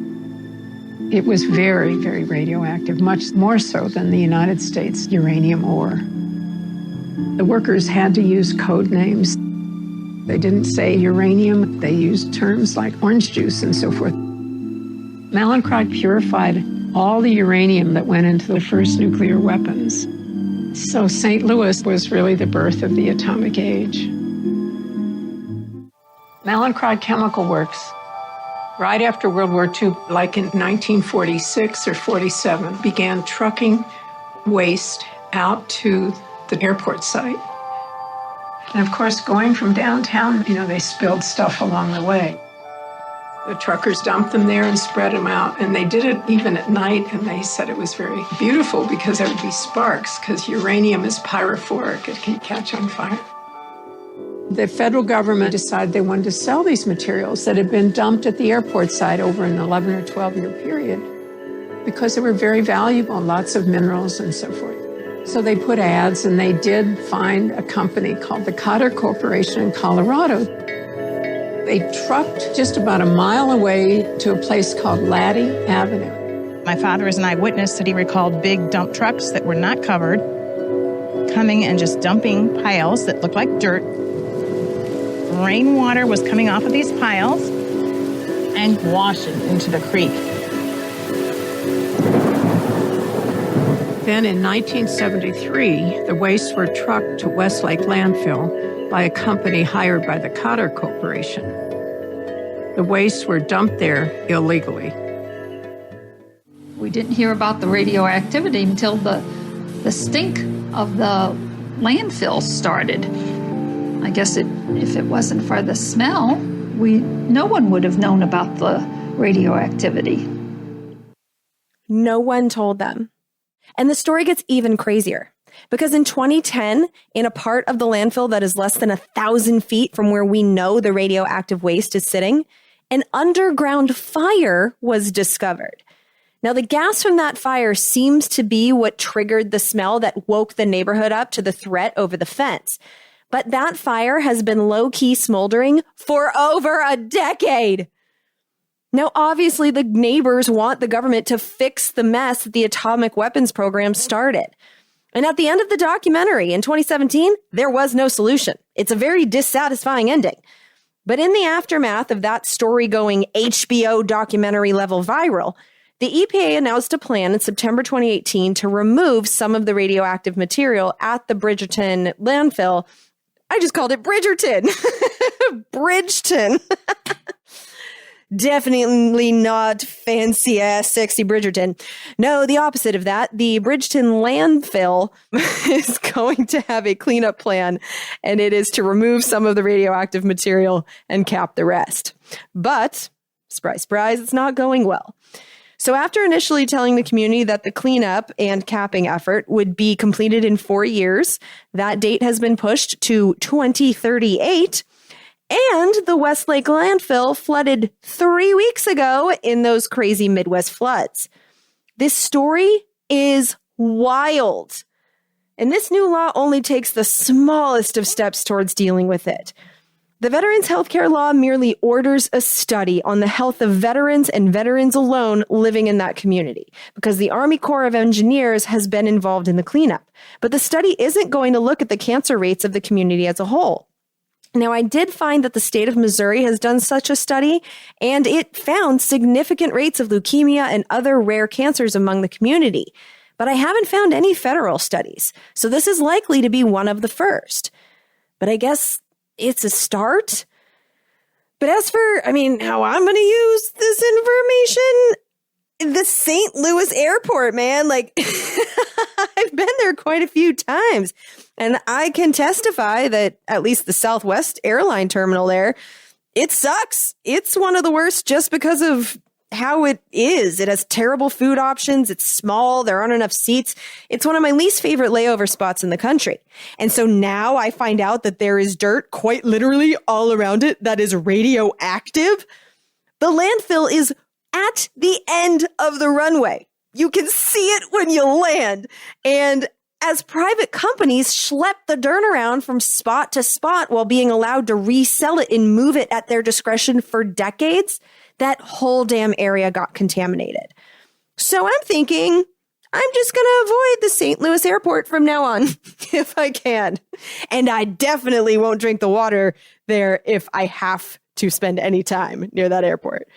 Speaker 10: It was very, very radioactive, much more so than the United States uranium ore. The workers had to use code names. They didn't say uranium. They used terms like orange juice and so forth. Mallinckrodt purified all the uranium that went into the first nuclear weapons. So St. Louis was really the birth of the atomic age. Mallinckrodt Chemical Works, right after World War II, like in 1946 or 47, began trucking waste out to the airport site. And of course, going from downtown, they spilled stuff along the way. The truckers dumped them there and spread them out, and they did it even at night, and they said it was very beautiful because there would be sparks, because uranium is pyrophoric, it can catch on fire. The federal government decided they wanted to sell these materials that had been dumped at the airport site over an 11 or 12-year period because they were very valuable, lots of minerals and so forth. So they put ads, and they did find a company called the Cotter Corporation in Colorado. They trucked just about a mile away to a place called Laddie Avenue.
Speaker 11: My father is an eyewitness that he recalled big dump trucks that were not covered, coming and just dumping piles that looked like dirt. Rainwater was coming off of these piles and washing into the creek.
Speaker 10: Then in 1973, the wastes were trucked to Westlake landfill by a company hired by the Cotter Corporation. The wastes were dumped there illegally.
Speaker 12: We didn't hear about the radioactivity until the stink of the landfill started. I guess if it wasn't for the smell, no one would have known about the radioactivity.
Speaker 1: No one told them. And the story gets even crazier. Because in 2010, in a part of the landfill that is less than 1,000 feet from where we know the radioactive waste is sitting, an underground fire was discovered. Now, the gas from that fire seems to be what triggered the smell that woke the neighborhood up to the threat over the fence. But that fire has been low-key smoldering for over a decade. Now, obviously, the neighbors want the government to fix the mess that the atomic weapons program started. And at the end of the documentary in 2017, there was no solution. It's a very dissatisfying ending. But in the aftermath of that story-going HBO documentary level viral, the EPA announced a plan in September 2018 to remove some of the radioactive material at the Bridgerton landfill. I just called it Bridgerton. Bridgeton. Definitely not fancy ass sexy Bridgerton. No, the opposite of that. The Bridgeton landfill is going to have a cleanup plan, and it is to remove some of the radioactive material and cap the rest. But, surprise, surprise, it's not going well. So after initially telling the community that the cleanup and capping effort would be completed in 4 years, that date has been pushed to 2038. And the Westlake landfill flooded 3 weeks ago in those crazy Midwest floods. This story is wild. And this new law only takes the smallest of steps towards dealing with it. The Veterans Healthcare Law merely orders a study on the health of veterans and veterans alone living in that community, because the Army Corps of Engineers has been involved in the cleanup. But the study isn't going to look at the cancer rates of the community as a whole. Now, I did find that the state of Missouri has done such a study, and it found significant rates of leukemia and other rare cancers among the community. But I haven't found any federal studies, so this is likely to be one of the first. But I guess it's a start. But as for, how I'm going to use this information, the St. Louis airport, man, I've been there quite a few times. And I can testify that at least the Southwest airline terminal there, it sucks. It's one of the worst just because of how it is. It has terrible food options. It's small. There aren't enough seats. It's one of my least favorite layover spots in the country. And so now I find out that there is dirt quite literally all around it that is radioactive. The landfill is at the end of the runway. You can see it when you land. And as private companies schlep the dirt around from spot to spot while being allowed to resell it and move it at their discretion for decades, that whole damn area got contaminated. So I'm thinking, I'm just going to avoid the St. Louis airport from now on, if I can. And I definitely won't drink the water there if I have to spend any time near that airport.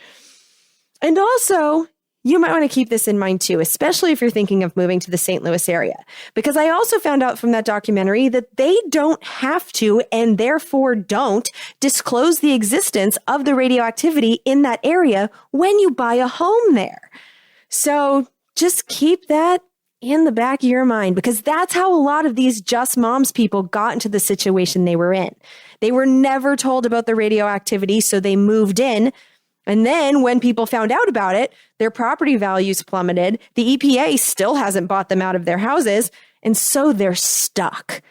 Speaker 1: And also, you might want to keep this in mind too, especially if you're thinking of moving to the St. Louis area, because I also found out from that documentary that they don't have to, and therefore don't, disclose the existence of the radioactivity in that area when you buy a home there. So just keep that in the back of your mind, because that's how a lot of these Just Moms people got into the situation they were in. They were never told about the radioactivity, so they moved in. And then when people found out about it, their property values plummeted. The EPA still hasn't bought them out of their houses. And so they're stuck.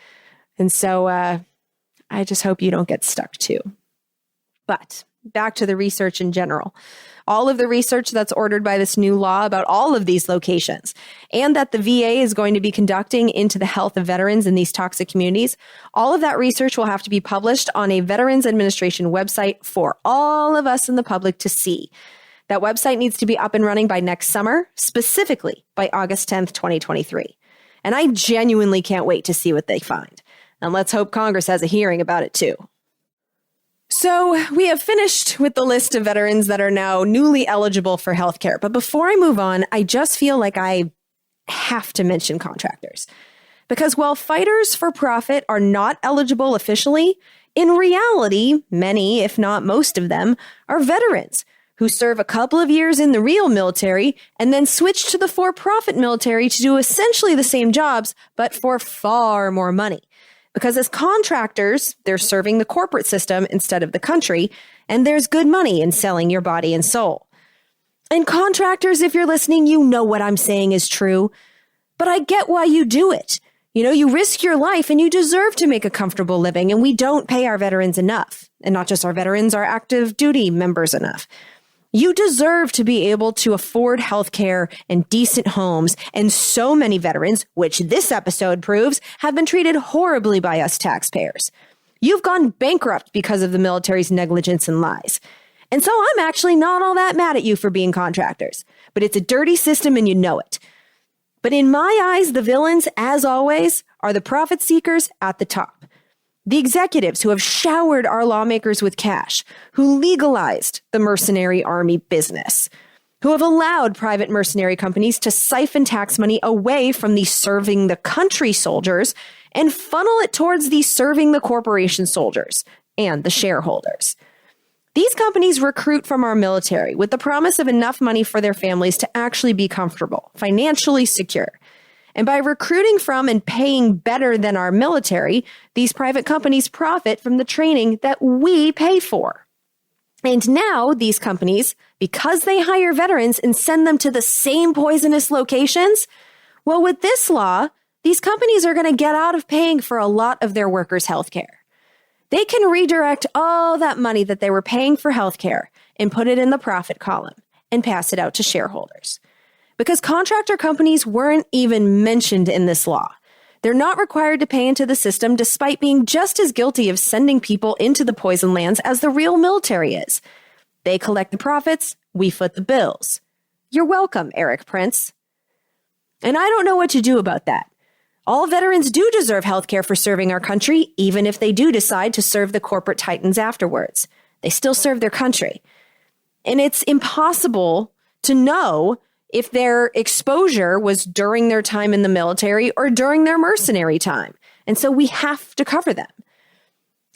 Speaker 1: And so I just hope you don't get stuck too. But back to the research in general. All of the research that's ordered by this new law about all of these locations, and that the VA is going to be conducting into the health of veterans in these toxic communities, all of that research will have to be published on a Veterans Administration website for all of us in the public to see. That website needs to be up and running by next summer, specifically by August 10th, 2023. And I genuinely can't wait to see what they find. And let's hope Congress has a hearing about it too. So we have finished with the list of veterans that are now newly eligible for healthcare. But before I move on, I just feel like I have to mention contractors. Because while fighters for profit are not eligible officially, in reality, many, if not most of them, are veterans who serve a couple of years in the real military and then switch to the for-profit military to do essentially the same jobs, but for far more money. Because as contractors, they're serving the corporate system instead of the country, and there's good money in selling your body and soul. And contractors, if you're listening, you know what I'm saying is true. But I get why you do it. You know, you risk your life and you deserve to make a comfortable living, and we don't pay our veterans enough. And not just our veterans, our active duty members enough. You deserve to be able to afford health care and decent homes, and so many veterans, which this episode proves, have been treated horribly by us taxpayers. You've gone bankrupt because of the military's negligence and lies. And so I'm actually not all that mad at you for being contractors, but it's a dirty system and you know it. But in my eyes, the villains, as always, are the profit seekers at the top. The executives who have showered our lawmakers with cash, who legalized the mercenary army business, who have allowed private mercenary companies to siphon tax money away from the serving the country soldiers and funnel it towards the serving the corporation soldiers and the shareholders. These companies recruit from our military with the promise of enough money for their families to actually be comfortable, financially secure. And by recruiting from and paying better than our military, these private companies profit from the training that we pay for. And now these companies, because they hire veterans and send them to the same poisonous locations, well, with this law, these companies are going to get out of paying for a lot of their workers' health care. They can redirect all that money that they were paying for health care and put it in the profit column and pass it out to shareholders. Because contractor companies weren't even mentioned in this law. They're not required to pay into the system despite being just as guilty of sending people into the poison lands as the real military is. They collect the profits, we foot the bills. You're welcome, Eric Prince. And I don't know what to do about that. All veterans do deserve health care for serving our country, even if they do decide to serve the corporate titans afterwards. They still serve their country. And it's impossible to know if their exposure was during their time in the military or during their mercenary time. And so we have to cover them.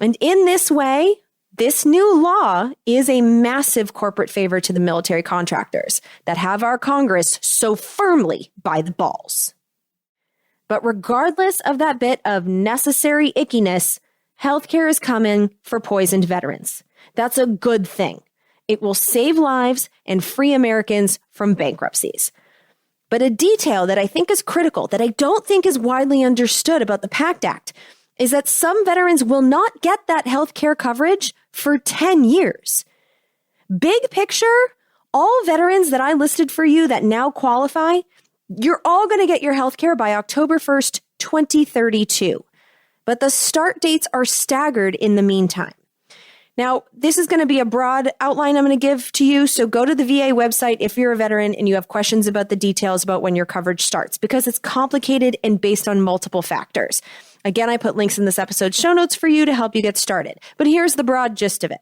Speaker 1: And in this way, this new law is a massive corporate favor to the military contractors that have our Congress so firmly by the balls. But regardless of that bit of necessary ickiness, healthcare is coming for poisoned veterans. That's a good thing. It will save lives and free Americans from bankruptcies. But a detail that I think is critical, that I don't think is widely understood about the PACT Act, is that some veterans will not get that health care coverage for 10 years. Big picture, all veterans that I listed for you that now qualify, you're all going to get your health care by October 1st, 2032. But the start dates are staggered in the meantime. Now, this is going to be a broad outline I'm going to give to you, so go to the VA website if you're a veteran and you have questions about the details about when your coverage starts, because it's complicated and based on multiple factors. Again, I put links in this episode's show notes for you to help you get started. But here's the broad gist of it.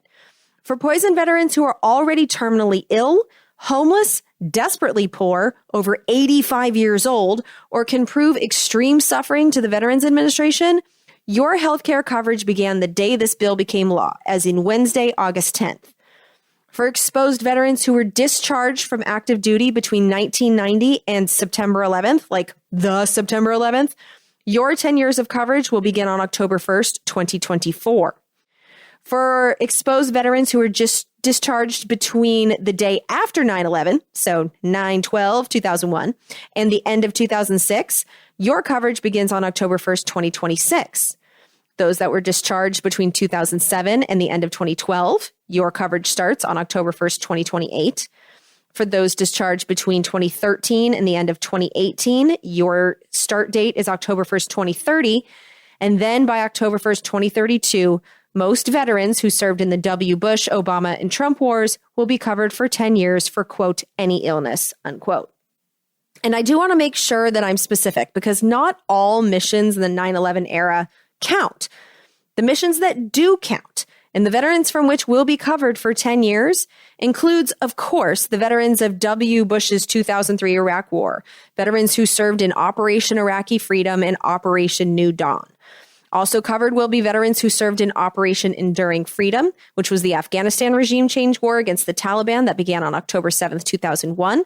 Speaker 1: For poison veterans who are already terminally ill, homeless, desperately poor, over 85 years old, or can prove extreme suffering to the Veterans Administration, your healthcare coverage began the day this bill became law, as in Wednesday, August 10th. For exposed veterans who were discharged from active duty between 1990 and September 11th, like the September 11th, your 10 years of coverage will begin on October 1st, 2024. For exposed veterans who were just discharged between the day after 9/11, so 9/12/2001, and the end of 2006, your coverage begins on October 1st, 2026. Those that were discharged between 2007 and the end of 2012, your coverage starts on October 1st, 2028. For those discharged between 2013 and the end of 2018, your start date is October 1st, 2030. And then by October 1st, 2032, most veterans who served in the W. Bush, Obama, and Trump wars will be covered for 10 years for, quote, any illness, unquote. And I do want to make sure that I'm specific because not all missions in the 9/11 era count. The missions that do count and the veterans from which will be covered for 10 years includes, of course, the veterans of W. Bush's 2003 Iraq War, veterans who served in Operation Iraqi Freedom and Operation New Dawn. Also covered will be veterans who served in Operation Enduring Freedom, which was the Afghanistan regime change war against the Taliban that began on October 7th, 2001.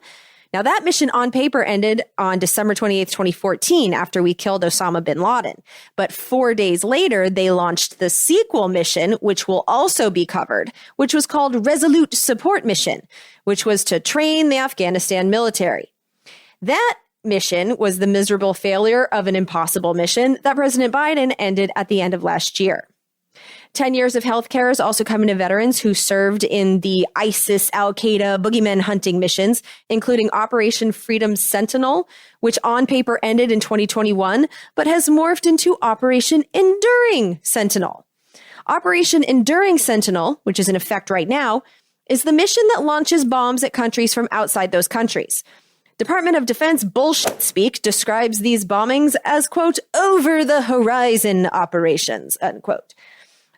Speaker 1: Now, that mission on paper ended on December 28th, 2014, after we killed Osama bin Laden. But 4 days later, they launched the sequel mission, which will also be covered, which was called Resolute Support Mission, which was to train the Afghanistan military. That mission was the miserable failure of an impossible mission that President Biden ended at the end of last year. 10 years of health care is also coming to veterans who served in the ISIS, Al-Qaeda, boogeyman hunting missions, including Operation Freedom Sentinel, which on paper ended in 2021, but has morphed into Operation Enduring Sentinel. Operation Enduring Sentinel, which is in effect right now, is the mission that launches bombs at countries from outside those countries. Department of Defense bullshit speak describes these bombings as, quote, over-the-horizon operations, unquote.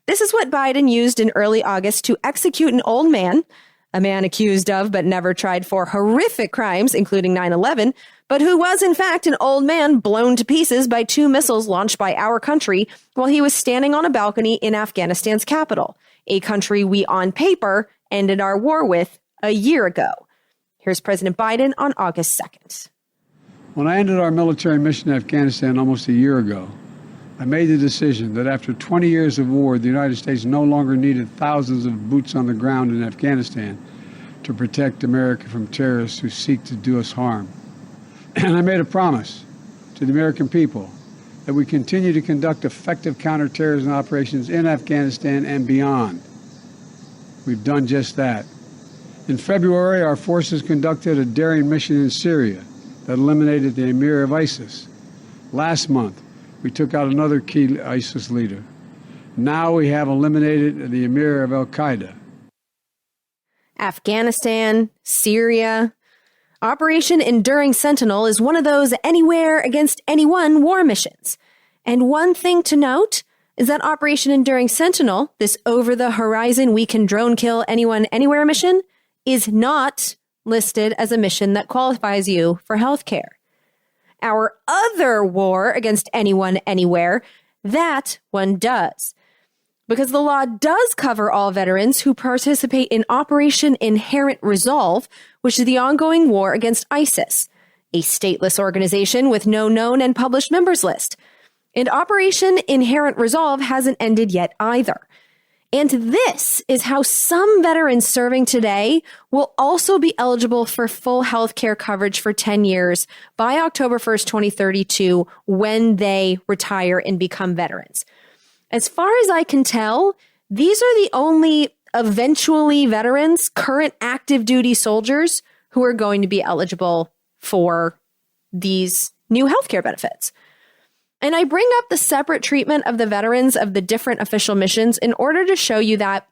Speaker 1: This is what Biden used in early August to execute an old man, a man accused of but never tried for horrific crimes, including 9/11, but who was in fact an old man blown to pieces by 2 missiles launched by our country while he was standing on a balcony in Afghanistan's capital, a country we on paper ended our war with a year ago. Here's President Biden on August 2nd.
Speaker 13: When I ended our military mission in Afghanistan almost a year ago, I made the decision that after 20 years of war, the United States no longer needed thousands of boots on the ground in Afghanistan to protect America from terrorists who seek to do us harm. And I made a promise to the American people that we continue to conduct effective counterterrorism operations in Afghanistan and beyond. We've done just that. In February, our forces conducted a daring mission in Syria that eliminated the emir of ISIS. Last month, we took out another key ISIS leader. Now we have eliminated the emir of Al-Qaeda.
Speaker 1: Afghanistan, Syria. Operation Enduring Sentinel is one of those anywhere against anyone war missions. And one thing to note is that Operation Enduring Sentinel, this over-the-horizon we can drone kill anyone anywhere mission, is not listed as a mission that qualifies you for health care. Our other war against anyone anywhere, that one does. Because the law does cover all veterans who participate in Operation Inherent Resolve, which is the ongoing war against ISIS, a stateless organization with no known and published members list. And Operation Inherent Resolve hasn't ended yet either. And this is how some veterans serving today will also be eligible for full health care coverage for 10 years by October 1st, 2032, when they retire and become veterans. As far as I can tell, these are the only eventually veterans, current active duty soldiers, who are going to be eligible for these new healthcare benefits. And I bring up the separate treatment of the veterans of the different official missions in order to show you that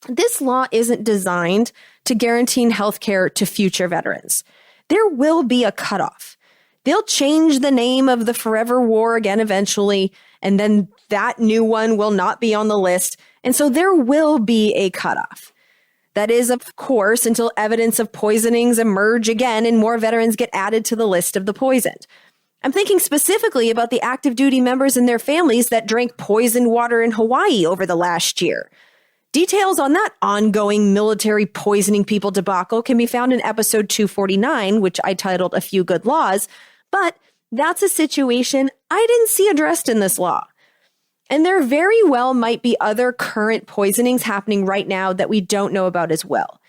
Speaker 1: this law isn't designed to guarantee healthcare to future veterans. There will be a cutoff. They'll change the name of the forever war again eventually, and then that new one will not be on the list. And so there will be a cutoff. That is, of course, until evidence of poisonings emerge again and more veterans get added to the list of the poisoned. I'm thinking specifically about the active duty members and their families that drank poisoned water in Hawaii over the last year. Details on that ongoing military poisoning people debacle can be found in episode 249, which I titled A Few Good Laws, but that's a situation I didn't see addressed in this law. And there very well might be other current poisonings happening right now that we don't know about as well.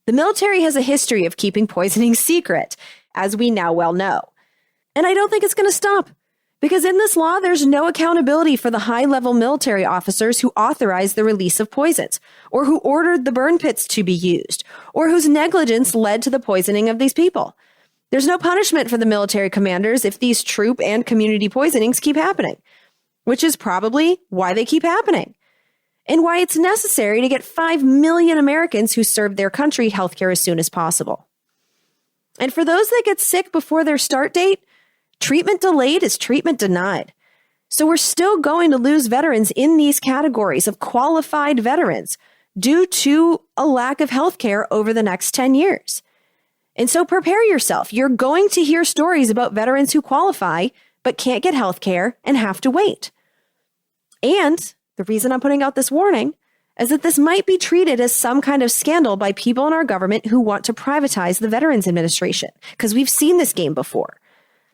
Speaker 1: The military has a history of keeping poisoning secret, as we now well know. And I don't think it's going to stop, because in this law, there's no accountability for the high-level military officers who authorized the release of poisons, or who ordered the burn pits to be used, or whose negligence led to the poisoning of these people. There's no punishment for the military commanders if these troop and community poisonings keep happening, which is probably why they keep happening, and why it's necessary to get 5 million Americans who served their country healthcare as soon as possible. And for those that get sick before their start date, treatment delayed is treatment denied. So we're still going to lose veterans in these categories of qualified veterans due to a lack of health care over the next 10 years. And so prepare yourself. You're going to hear stories about veterans who qualify but can't get health care and have to wait. And the reason I'm putting out this warning is that this might be treated as some kind of scandal by people in our government who want to privatize the Veterans Administration, because we've seen this game before.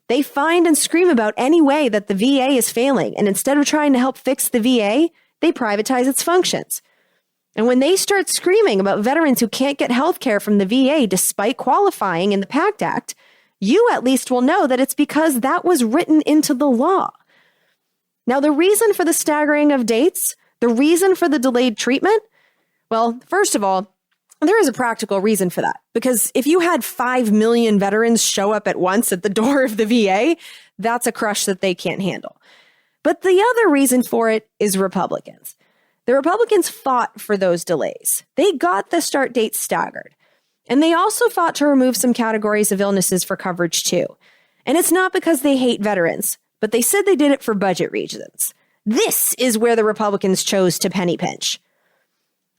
Speaker 1: They find and scream about any way that the VA is failing, and instead of trying to help fix the VA, they privatize its functions. And when they start screaming about veterans who can't get health care from the VA despite qualifying in the PACT Act, you at least will know that it's because that was written into the law. Now, the reason for the staggering of dates, the reason for the delayed treatment, well, first of all, there is a practical reason for that. Because if you had 5 million veterans show up at once at the door of the VA, that's a crush that they can't handle. But the other reason for it is Republicans. The Republicans fought for those delays. They got the start date staggered. And they also fought to remove some categories of illnesses for coverage too. And it's not because they hate veterans, but they said they did it for budget reasons. This is where the Republicans chose to penny pinch.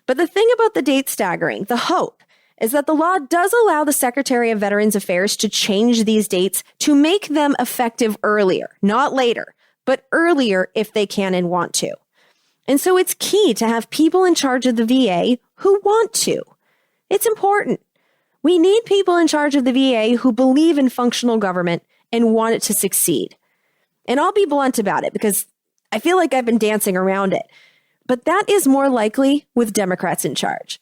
Speaker 1: But the thing about the date staggering, the hope, is that the law does allow the Secretary of Veterans Affairs to change these dates to make them effective earlier, not later, but earlier if they can and want to. And so it's key to have people in charge of the VA who want to. It's important. We need people in charge of the VA who believe in functional government and want it to succeed. And I'll be blunt about it because I feel like I've been dancing around it. But that is more likely with Democrats in charge.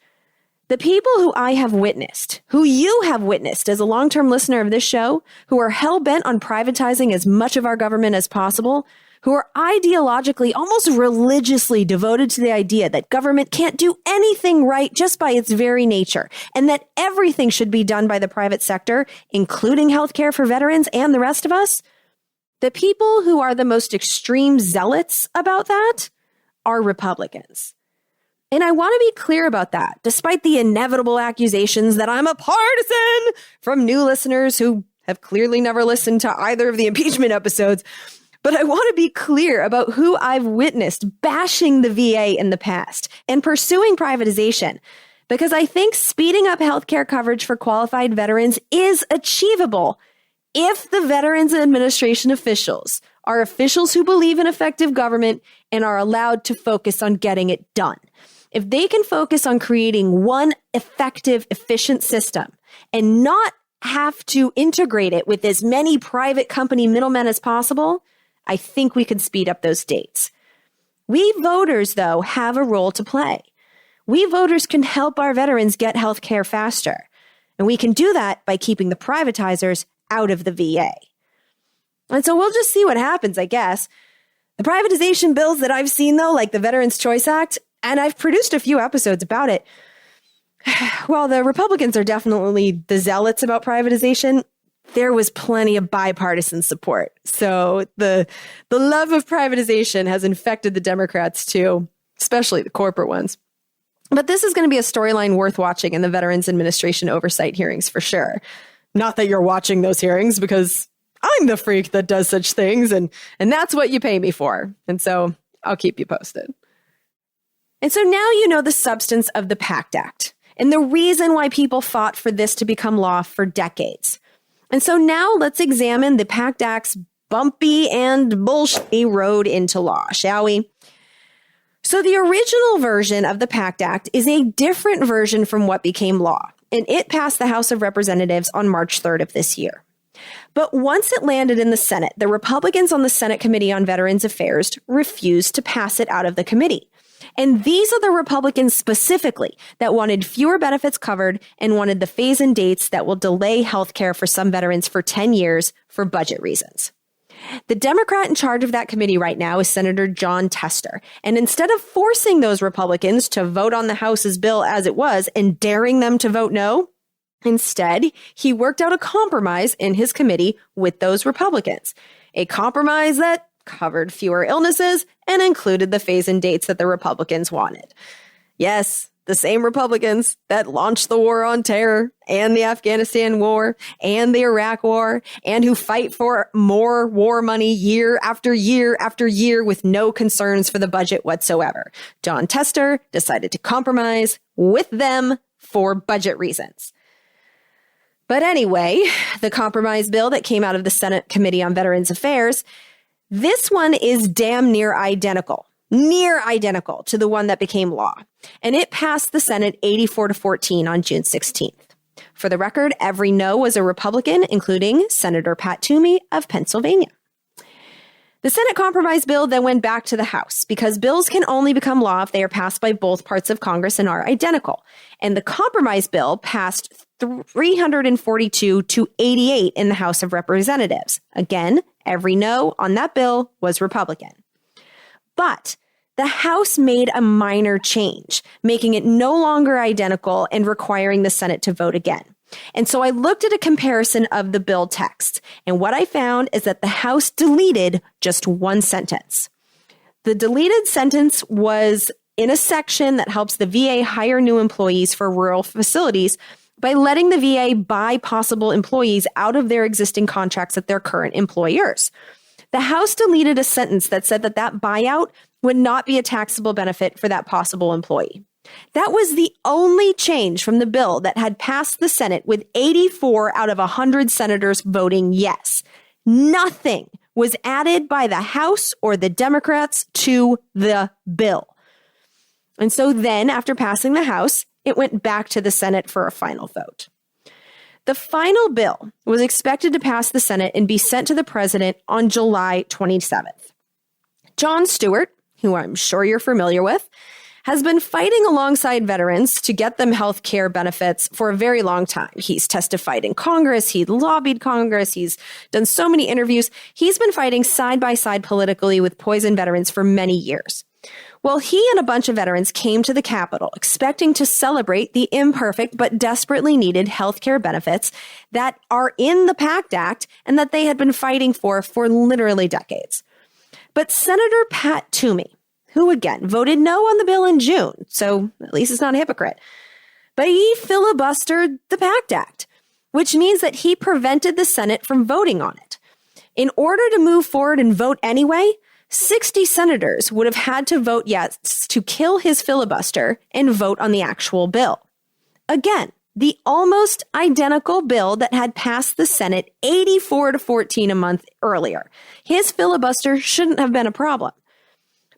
Speaker 1: The people who I have witnessed, who you have witnessed as a long-term listener of this show, who are hell-bent on privatizing as much of our government as possible, who are ideologically, almost religiously devoted to the idea that government can't do anything right just by its very nature, and that everything should be done by the private sector, including healthcare for veterans and the rest of us, the people who are the most extreme zealots about that are Republicans. And I want to be clear about that, despite the inevitable accusations that I'm a partisan from new listeners who have clearly never listened to either of the impeachment episodes. But I want to be clear about who I've witnessed bashing the VA in the past and pursuing privatization, because I think speeding up healthcare coverage for qualified veterans is achievable if the Veterans Administration officials are officials who believe in effective government and are allowed to focus on getting it done. If they can focus on creating one effective, efficient system and not have to integrate it with as many private company middlemen as possible, I think we could speed up those dates. We voters, though, have a role to play. We voters can help our veterans get health care faster. And we can do that by keeping the privatizers out of the VA. And so we'll just see what happens, I guess. The privatization bills that I've seen, though, like the Veterans Choice Act, and I've produced a few episodes about it, while the Republicans are definitely the zealots about privatization, there was plenty of bipartisan support. So the love of privatization has infected the Democrats too, especially the corporate ones. But this is going to be a storyline worth watching in the Veterans Administration oversight hearings for sure. Not that you're watching those hearings, because I'm the freak that does such things, and that's what you pay me for. And so I'll keep you posted. And so now you know the substance of the PACT Act and the reason why people fought for this to become law for decades. And so now let's examine the PACT Act's bumpy and bullshitty road into law, shall we? So the original version of the PACT Act is a different version from what became law, and it passed the House of Representatives on March 3rd of this year. But once it landed in the Senate, the Republicans on the Senate Committee on Veterans Affairs refused to pass it out of the committee. And these are the Republicans specifically that wanted fewer benefits covered and wanted the phase-in dates that will delay health care for some veterans for 10 years for budget reasons. The Democrat in charge of that committee right now is Senator Jon Tester. And instead of forcing those Republicans to vote on the House's bill as it was and daring them to vote no, instead, he worked out a compromise in his committee with those Republicans. A compromise that covered fewer illnesses and included the phase-in dates that the Republicans wanted. Yes, the same Republicans that launched the war on terror and the Afghanistan war and the Iraq war and who fight for more war money year after year after year with no concerns for the budget whatsoever. Jon Tester decided to compromise with them for budget reasons. But anyway, the compromise bill that came out of the Senate Committee on Veterans Affairs, this one is damn near identical to the one that became law. And it passed the Senate 84-14 on June 16th. For the record, every no was a Republican, including Senator Pat Toomey of Pennsylvania. The Senate compromise bill then went back to the House because bills can only become law if they are passed by both parts of Congress and are identical. And the compromise bill passed 342 to 88 in the House of Representatives. Again, every no on that bill was Republican. But the House made a minor change, making it no longer identical and requiring the Senate to vote again. And so I looked at a comparison of the bill text, and what I found is that the House deleted just one sentence. The deleted sentence was in a section that helps the VA hire new employees for rural facilities by letting the VA buy possible employees out of their existing contracts at their current employers. The House deleted a sentence that said that that buyout would not be a taxable benefit for that possible employee. That was the only change from the bill that had passed the Senate with 84 out of 100 senators voting yes. Nothing was added by the House or the Democrats to the bill. And so then, after passing the House, it went back to the Senate for a final vote. The final bill was expected to pass the Senate and be sent to the president on July 27th. Jon Stewart, who I'm sure you're familiar with, has been fighting alongside veterans to get them health care benefits for a very long time. He's testified in Congress. He lobbied Congress. He's done so many interviews. He's been fighting side by side politically with poison veterans for many years. Well, he and a bunch of veterans came to the Capitol expecting to celebrate the imperfect but desperately needed health care benefits that are in the PACT Act and that they had been fighting for literally decades. But Senator Pat Toomey, who again voted no on the bill in June, so at least it's not a hypocrite, but he filibustered the PACT Act, which means that he prevented the Senate from voting on it. In order to move forward and vote anyway, 60 senators would have had to vote yes to kill his filibuster and vote on the actual bill. Again, the almost identical bill that had passed the Senate 84 to 14 a month earlier. His filibuster shouldn't have been a problem.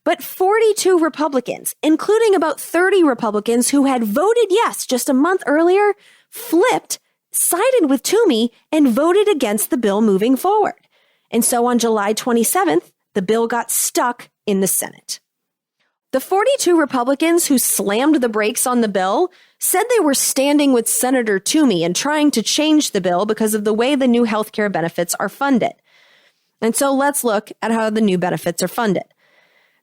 Speaker 1: But 42 Republicans, including about 30 Republicans who had voted yes just a month earlier, flipped, sided with Toomey, and voted against the bill moving forward. And so on July 27th, the bill got stuck in the Senate. The 42 Republicans who slammed the brakes on the bill said they were standing with Senator Toomey and trying to change the bill because of the way the new health care benefits are funded. And so let's look at how the new benefits are funded.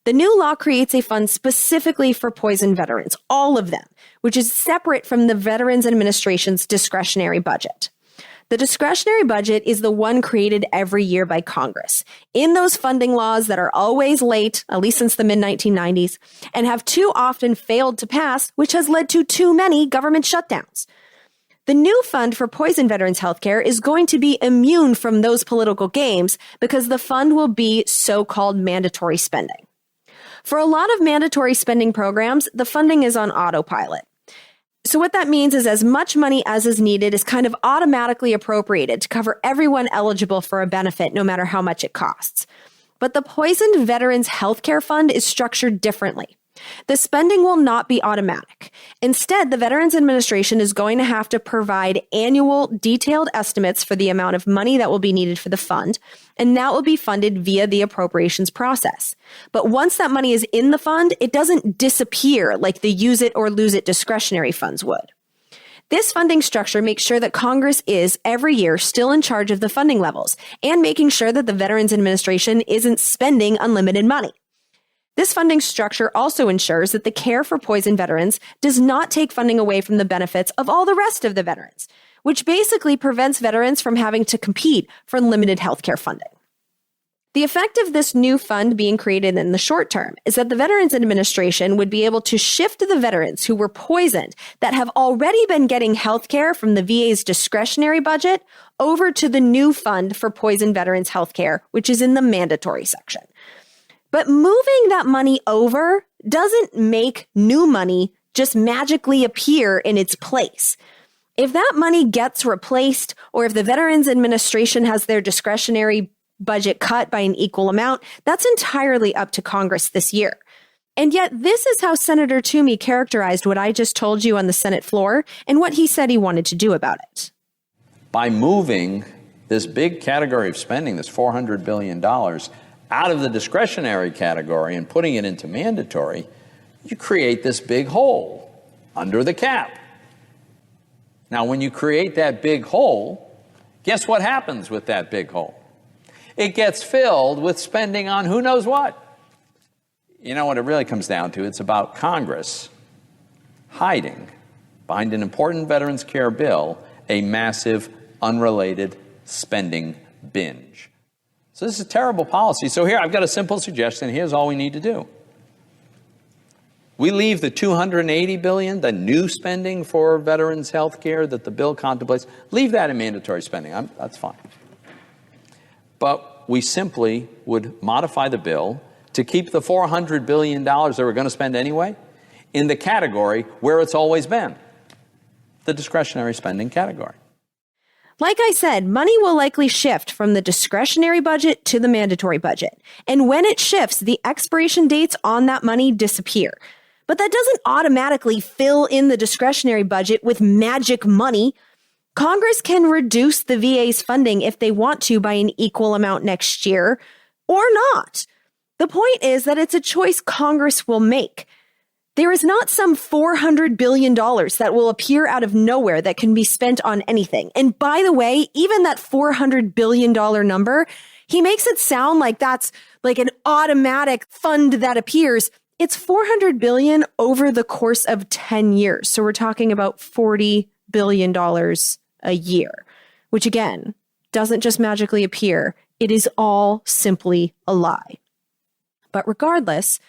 Speaker 1: The new law creates a fund specifically for poison veterans, all of them, which is separate from the Veterans Administration's discretionary budget. The discretionary budget is the one created every year by Congress in those funding laws that are always late, at least since the mid-1990s, and have too often failed to pass, which has led to too many government shutdowns. The new fund for poison veterans healthcare is going to be immune from those political games because the fund will be so-called mandatory spending. For a lot of mandatory spending programs, the funding is on autopilot. So what that means is as much money as is needed is kind of automatically appropriated to cover everyone eligible for a benefit, no matter how much it costs. But the Poisoned Veterans Healthcare Fund is structured differently. The spending will not be automatic. Instead, the Veterans Administration is going to have to provide annual detailed estimates for the amount of money that will be needed for the fund, and that will be funded via the appropriations process. But once that money is in the fund, it doesn't disappear like the use it or lose it discretionary funds would. This funding structure makes sure that Congress is, every year, still in charge of the funding levels and making sure that the Veterans Administration isn't spending unlimited money. This funding structure also ensures that the care for poison veterans does not take funding away from the benefits of all the rest of the veterans, which basically prevents veterans from having to compete for limited healthcare funding. The effect of this new fund being created in the short term is that the Veterans Administration would be able to shift the veterans who were poisoned that have already been getting healthcare from the VA's discretionary budget over to the new fund for poison veterans healthcare, which is in the mandatory section. But moving that money over doesn't make new money just magically appear in its place. If that money gets replaced, or if the Veterans Administration has their discretionary budget cut by an equal amount, that's entirely up to Congress this year. And yet, this is how Senator Toomey characterized what I just told you on the Senate floor and what he said he wanted to do about it.
Speaker 3: By moving this big category of spending, this $400 billion, out of the discretionary category and putting it into mandatory, you create this big hole under the cap. Now, when you create that big hole, guess what happens with that big hole? It gets filled with spending on who knows what. You know what it really comes down to? It's about Congress hiding behind an important veterans care bill a massive, unrelated spending binge. So this is terrible policy. So here, I've got a simple suggestion. Here's all we need to do. We leave the $280 billion, the new spending for veterans health care that the bill contemplates, leave that in mandatory spending. That's fine. But we simply would modify the bill to keep the $400 billion that we're going to spend anyway in the category where it's always been, the discretionary spending category.
Speaker 1: Like I said, money will likely shift from the discretionary budget to the mandatory budget. And when it shifts, the expiration dates on that money disappear. But that doesn't automatically fill in the discretionary budget with magic money. Congress can reduce the VA's funding if they want to by an equal amount next year, or not. The point is that it's a choice Congress will make. There is not some $400 billion that will appear out of nowhere that can be spent on anything. And by the way, even that $400 billion number, he makes it sound like that's like an automatic fund that appears. It's $400 billion over the course of 10 years. So we're talking about $40 billion a year, which again, doesn't just magically appear. It is all simply a lie. But regardless,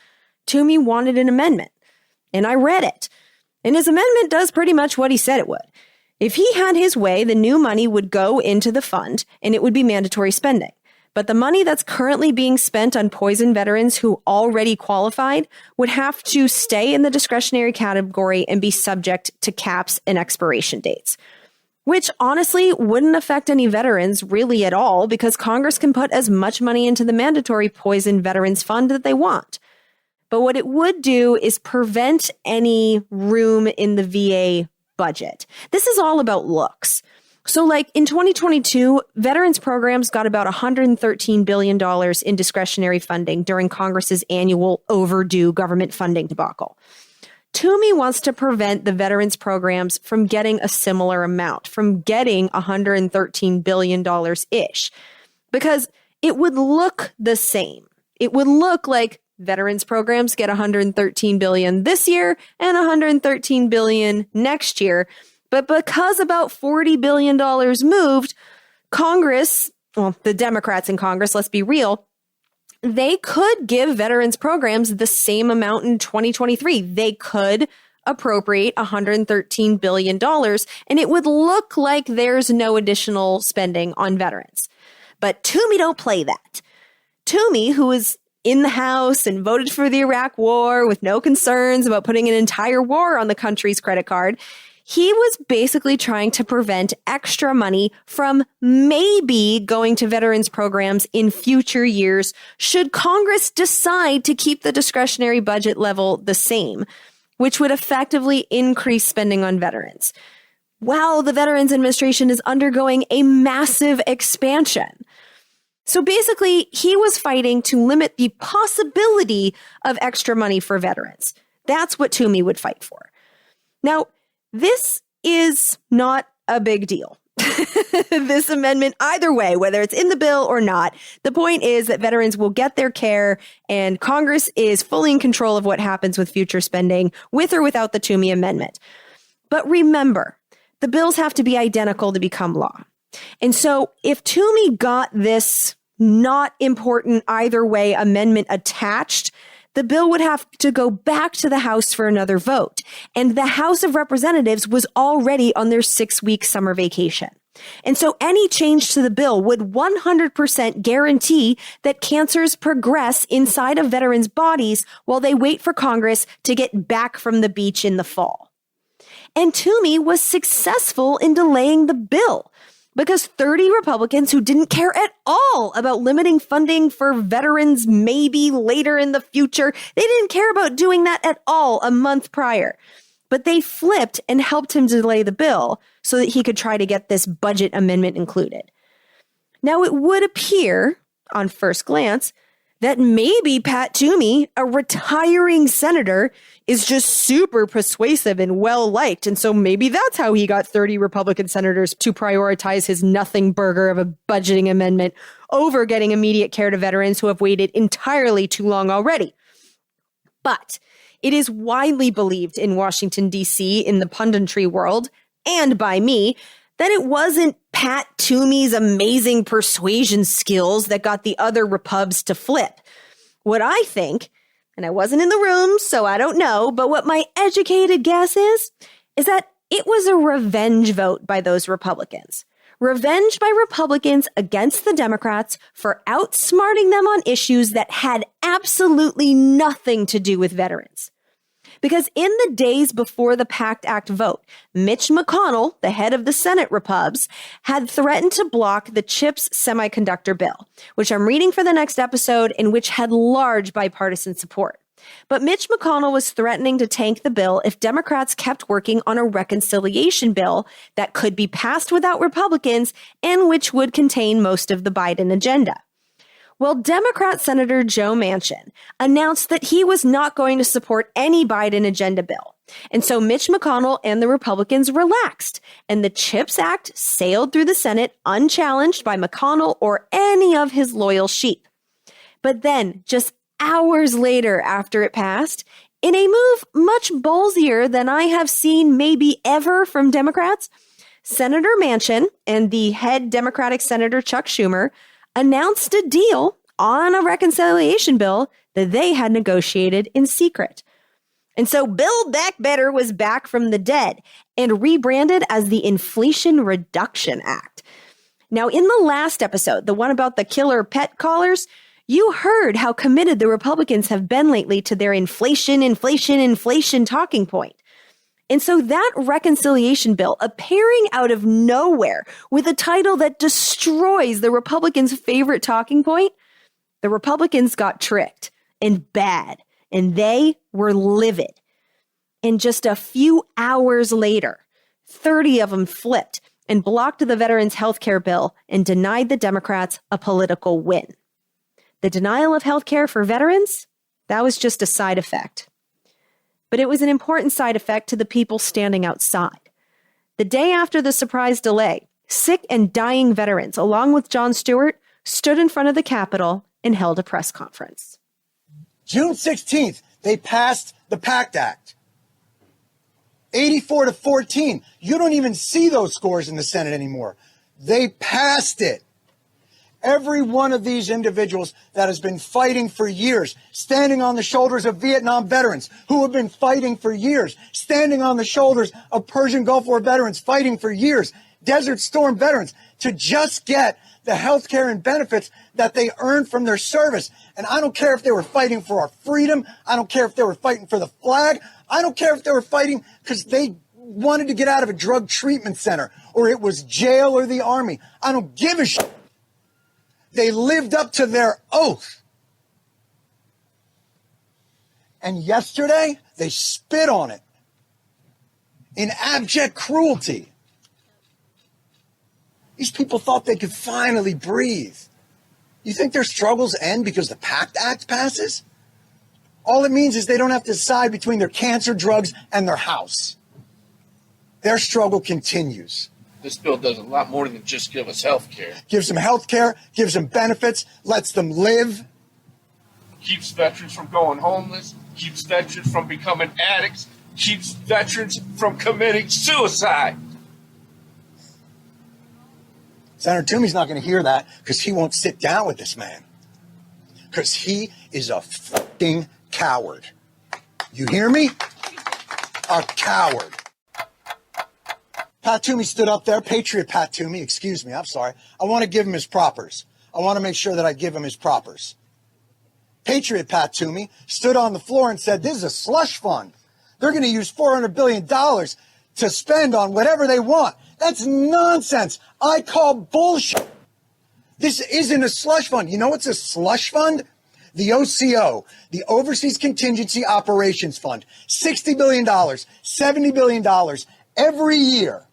Speaker 1: Toomey wanted an amendment. And I read it. And his amendment does pretty much what he said it would. If he had his way, the new money would go into the fund and it would be mandatory spending. But the money that's currently being spent on poison veterans who already qualified would have to stay in the discretionary category and be subject to caps and expiration dates. Which honestly wouldn't affect any veterans really at all because Congress can put as much money into the mandatory poison veterans fund that they want. But what it would do is prevent any room in the VA budget. This is all about looks. So like in 2022, veterans programs got about $113 billion in discretionary funding during Congress's annual overdue government funding debacle. Toomey wants to prevent the veterans programs from getting a similar amount, from getting $113 billion-ish, because it would look the same. It would look like veterans programs get $113 billion this year and $113 billion next year. But because about $40 billion moved, Congress, well, the Democrats in Congress, let's be real, they could give veterans programs the same amount in 2023. They could appropriate $113 billion, and it would look like there's no additional spending on veterans. But Toomey don't play that. Toomey, who is in the House and voted for the Iraq War with no concerns about putting an entire war on the country's credit card, he was basically trying to prevent extra money from maybe going to veterans programs in future years should Congress decide to keep the discretionary budget level the same, which would effectively increase spending on veterans, while the Veterans Administration is undergoing a massive expansion. So basically, he was fighting to limit the possibility of extra money for veterans. That's what Toomey would fight for. Now, this is not a big deal. This amendment, either way, whether it's in the bill or not, the point is that veterans will get their care and Congress is fully in control of what happens with future spending, with or without the Toomey amendment. But remember, the bills have to be identical to become law. And so if Toomey got this not important either way amendment attached, the bill would have to go back to the House for another vote. And the House of Representatives was already on their 6-week summer vacation. And so any change to the bill would 100% guarantee that cancers progress inside of veterans' bodies while they wait for Congress to get back from the beach in the fall. And Toomey was successful in delaying the bill, because 30 Republicans who didn't care at all about limiting funding for veterans maybe later in the future, they didn't care about doing that at all a month prior. But they flipped and helped him delay the bill so that he could try to get this budget amendment included. Now, it would appear, on first glance, that maybe Pat Toomey, a retiring senator, is just super persuasive and well-liked. And so maybe that's how he got 30 Republican senators to prioritize his nothing burger of a budgeting amendment over getting immediate care to veterans who have waited entirely too long already. But it is widely believed in Washington, D.C., in the punditry world, and by me, that it wasn't Pat Toomey's amazing persuasion skills that got the other Repubs to flip. What I think, and I wasn't in the room, so I don't know, but what my educated guess is that it was a revenge vote by those Republicans. Revenge by Republicans against the Democrats for outsmarting them on issues that had absolutely nothing to do with veterans. Because in the days before the PACT Act vote, Mitch McConnell, the head of the Senate Repubs, had threatened to block the CHIPS semiconductor bill, which I'm reading for the next episode and which had large bipartisan support. But Mitch McConnell was threatening to tank the bill if Democrats kept working on a reconciliation bill that could be passed without Republicans and which would contain most of the Biden agenda. Well, Democrat Senator Joe Manchin announced that he was not going to support any Biden agenda bill. And so Mitch McConnell and the Republicans relaxed, and the CHIPS Act sailed through the Senate unchallenged by McConnell or any of his loyal sheep. But then, just hours later after it passed, in a move much ballsier than I have seen maybe ever from Democrats, Senator Manchin and the head Democratic Senator Chuck Schumer announced a deal on a reconciliation bill that they had negotiated in secret. And so Build Back Better was back from the dead and rebranded as the Inflation Reduction Act. Now, in the last episode, the one about the killer pet collars, you heard how committed the Republicans have been lately to their inflation talking point. And so that reconciliation bill appearing out of nowhere with a title that destroys the Republicans' favorite talking point, the Republicans got tricked and bad, and they were livid. And just a few hours later, 30 of them flipped and blocked the veterans' health care bill and denied the Democrats a political win. The denial of health care for veterans, that was just a side effect. But it was an important side effect to the people standing outside. The day after the surprise delay, sick and dying veterans, along with Jon Stewart, stood in front of the Capitol and held a press conference.
Speaker 14: June 16th, they passed the PACT Act. 84-14. You don't even see those scores in the Senate anymore. They passed it. Every one of these individuals that has been fighting for years, standing on the shoulders of Vietnam veterans who have been fighting for years, standing on the shoulders of Persian Gulf War veterans fighting for years, Desert Storm veterans, to just get the health care and benefits that they earned from their service. And I don't care if they were fighting for our freedom. I don't care if they were fighting for the flag. I don't care if they were fighting because they wanted to get out of a drug treatment center or it was jail or the army. I don't give a shit. They lived up to their oath. And yesterday, they spit on it in abject cruelty. These people thought they could finally breathe. You think their struggles end because the PACT Act passes? All it means is they don't have to decide between their cancer drugs and their house. Their struggle continues.
Speaker 15: This bill does a lot more than just give us health care.
Speaker 14: Gives them health care, gives them benefits, lets them live.
Speaker 15: Keeps veterans from going homeless, keeps veterans from becoming addicts, keeps veterans from committing suicide.
Speaker 14: Senator Toomey's not going to hear that because he won't sit down with this man. Because he is a fucking coward. You hear me? A coward. Pat Toomey stood up there, Patriot Pat Toomey, excuse me, I'm sorry. I want to give him his propers. I want to make sure that I give him his propers. Patriot Pat Toomey stood on the floor and said, this is a slush fund. They're going to use $400 billion to spend on whatever they want. That's nonsense. I call bullshit. This isn't a slush fund. You know what's a slush fund? The OCO, the Overseas Contingency Operations Fund, $60 billion, $70 billion every year,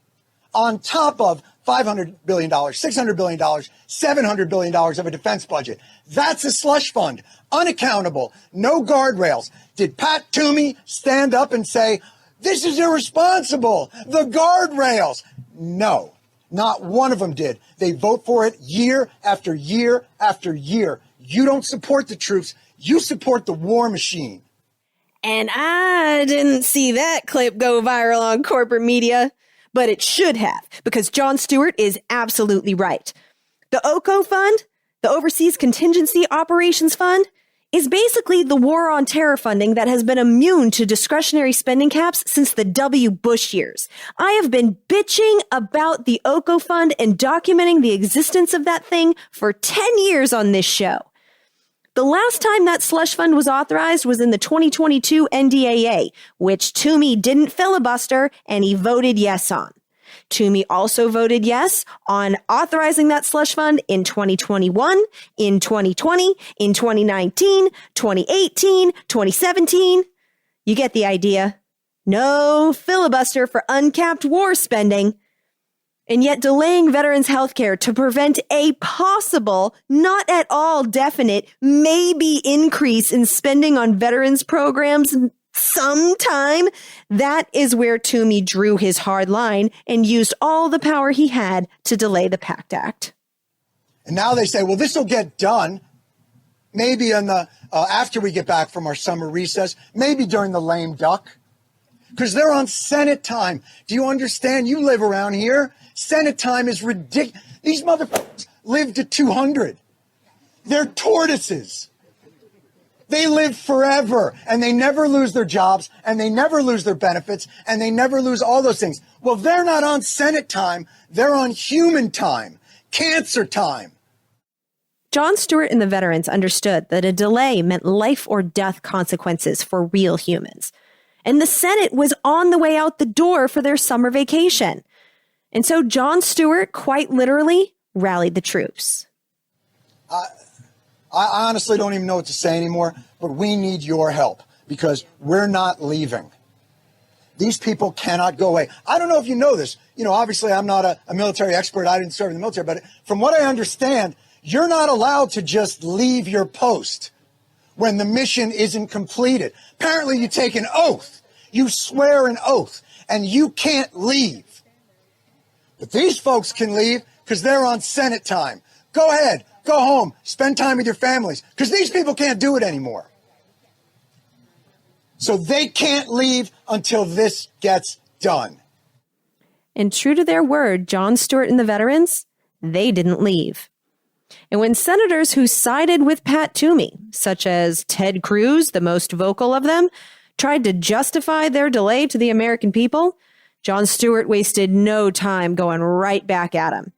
Speaker 14: on top of $500 billion, $600 billion, $700 billion of a defense budget. That's a slush fund, unaccountable, no guardrails. Did Pat Toomey stand up and say, this is irresponsible, the guardrails? No, not one of them did. They vote for it year after year after year. You don't support the troops, you support the war machine.
Speaker 1: And I didn't see that clip go viral on corporate media, but it should have, because Jon Stewart is absolutely right. The OCO fund, the Overseas Contingency Operations Fund, is basically the war on terror funding that has been immune to discretionary spending caps since the W. Bush years. I have been bitching about the OCO fund and documenting the existence of that thing for 10 years on this show. The last time that slush fund was authorized was in the 2022 NDAA, which Toomey didn't filibuster and he voted yes on. Toomey also voted yes on authorizing that slush fund in 2021, in 2020, in 2019, 2018, 2017. You get the idea. No filibuster for uncapped war spending. And yet delaying veterans' health care to prevent a possible, not at all definite, maybe increase in spending on veterans programs sometime, that is where Toomey drew his hard line and used all the power he had to delay the PACT Act.
Speaker 14: And now they say, well, this will get done maybe in the after we get back from our summer recess, maybe during the lame duck, because they're on Senate time. Do you understand? You live around here. Senate time is ridiculous. These motherfuckers live to 200. They're tortoises. They live forever, and they never lose their jobs, and they never lose their benefits, and they never lose all those things. Well, they're not on Senate time. They're on human time, cancer time.
Speaker 1: Jon Stewart and the veterans understood that a delay meant life or death consequences for real humans. And the Senate was on the way out the door for their summer vacation. And so Jon Stewart quite literally rallied the troops.
Speaker 14: I honestly don't even know what to say anymore, but we need your help because we're not leaving. These people cannot go away. I don't know if you know this. You know, obviously I'm not a military expert. I didn't serve in the military, but from what I understand, you're not allowed to just leave your post when the mission isn't completed. Apparently you take an oath. You swear an oath, and you can't leave. But these folks can leave because they're on Senate time. Go ahead. Go home. Spend time with your families because these people can't do it anymore. So they can't leave until this gets done.
Speaker 1: And true to their word, Jon Stewart and the veterans, they didn't leave. And when senators who sided with Pat Toomey, such as Ted Cruz, the most vocal of them, tried to justify their delay to the American people, Jon Stewart wasted no time going right back at him.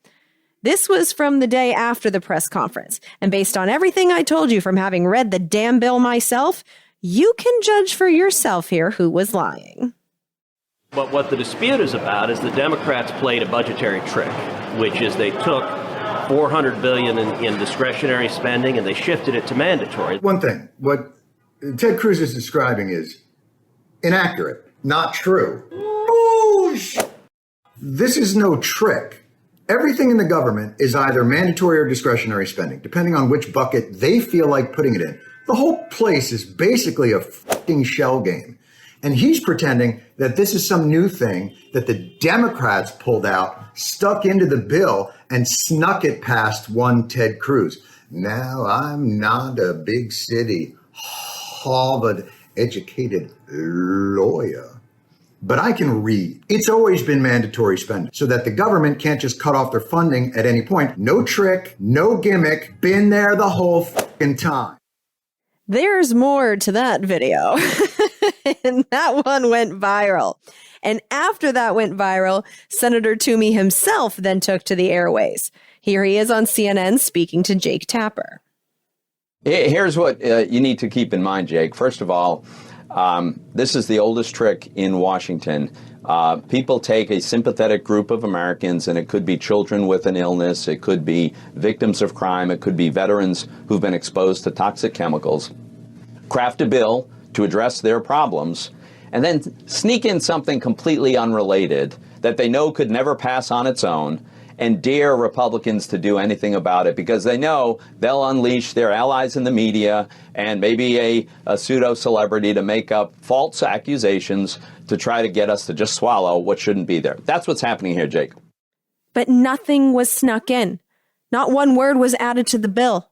Speaker 1: This was from the day after the press conference, and based on everything I told you from having read the damn bill myself, you can judge for yourself here who was lying.
Speaker 16: But what the dispute is about is the Democrats played a budgetary trick, which is they took $400 billion in discretionary spending and they shifted it to mandatory.
Speaker 17: One thing, what Ted Cruz is describing is inaccurate, not true. Bullshit. This is no trick. Everything in the government is either mandatory or discretionary spending, depending on which bucket they feel like putting it in. The whole place is basically a fucking shell game. And he's pretending that this is some new thing that the Democrats pulled out, stuck into the bill, and snuck it past one Ted Cruz. Now, I'm not a big city, Harvard-educated lawyer, but I can read. It's always been mandatory spending so that the government can't just cut off their funding at any point. No trick, no gimmick, been there the whole fucking time.
Speaker 1: There's more to that video. And that one went viral. And after that went viral, Senator Toomey himself then took to the airways. Here he is on CNN speaking to Jake Tapper.
Speaker 3: Here's what you need to keep in mind, Jake. First of all, this is the oldest trick in Washington. People take a sympathetic group of Americans, and it could be children with an illness, it could be victims of crime, it could be veterans who've been exposed to toxic chemicals, craft a bill to address their problems, and then sneak in something completely unrelated that they know could never pass on its own, and dare Republicans to do anything about it, because they know they'll unleash their allies in the media and maybe a pseudo-celebrity to make up false accusations to try to get us to just swallow what shouldn't be there. That's what's happening here, Jake.
Speaker 1: But nothing was snuck in. Not one word was added to the bill.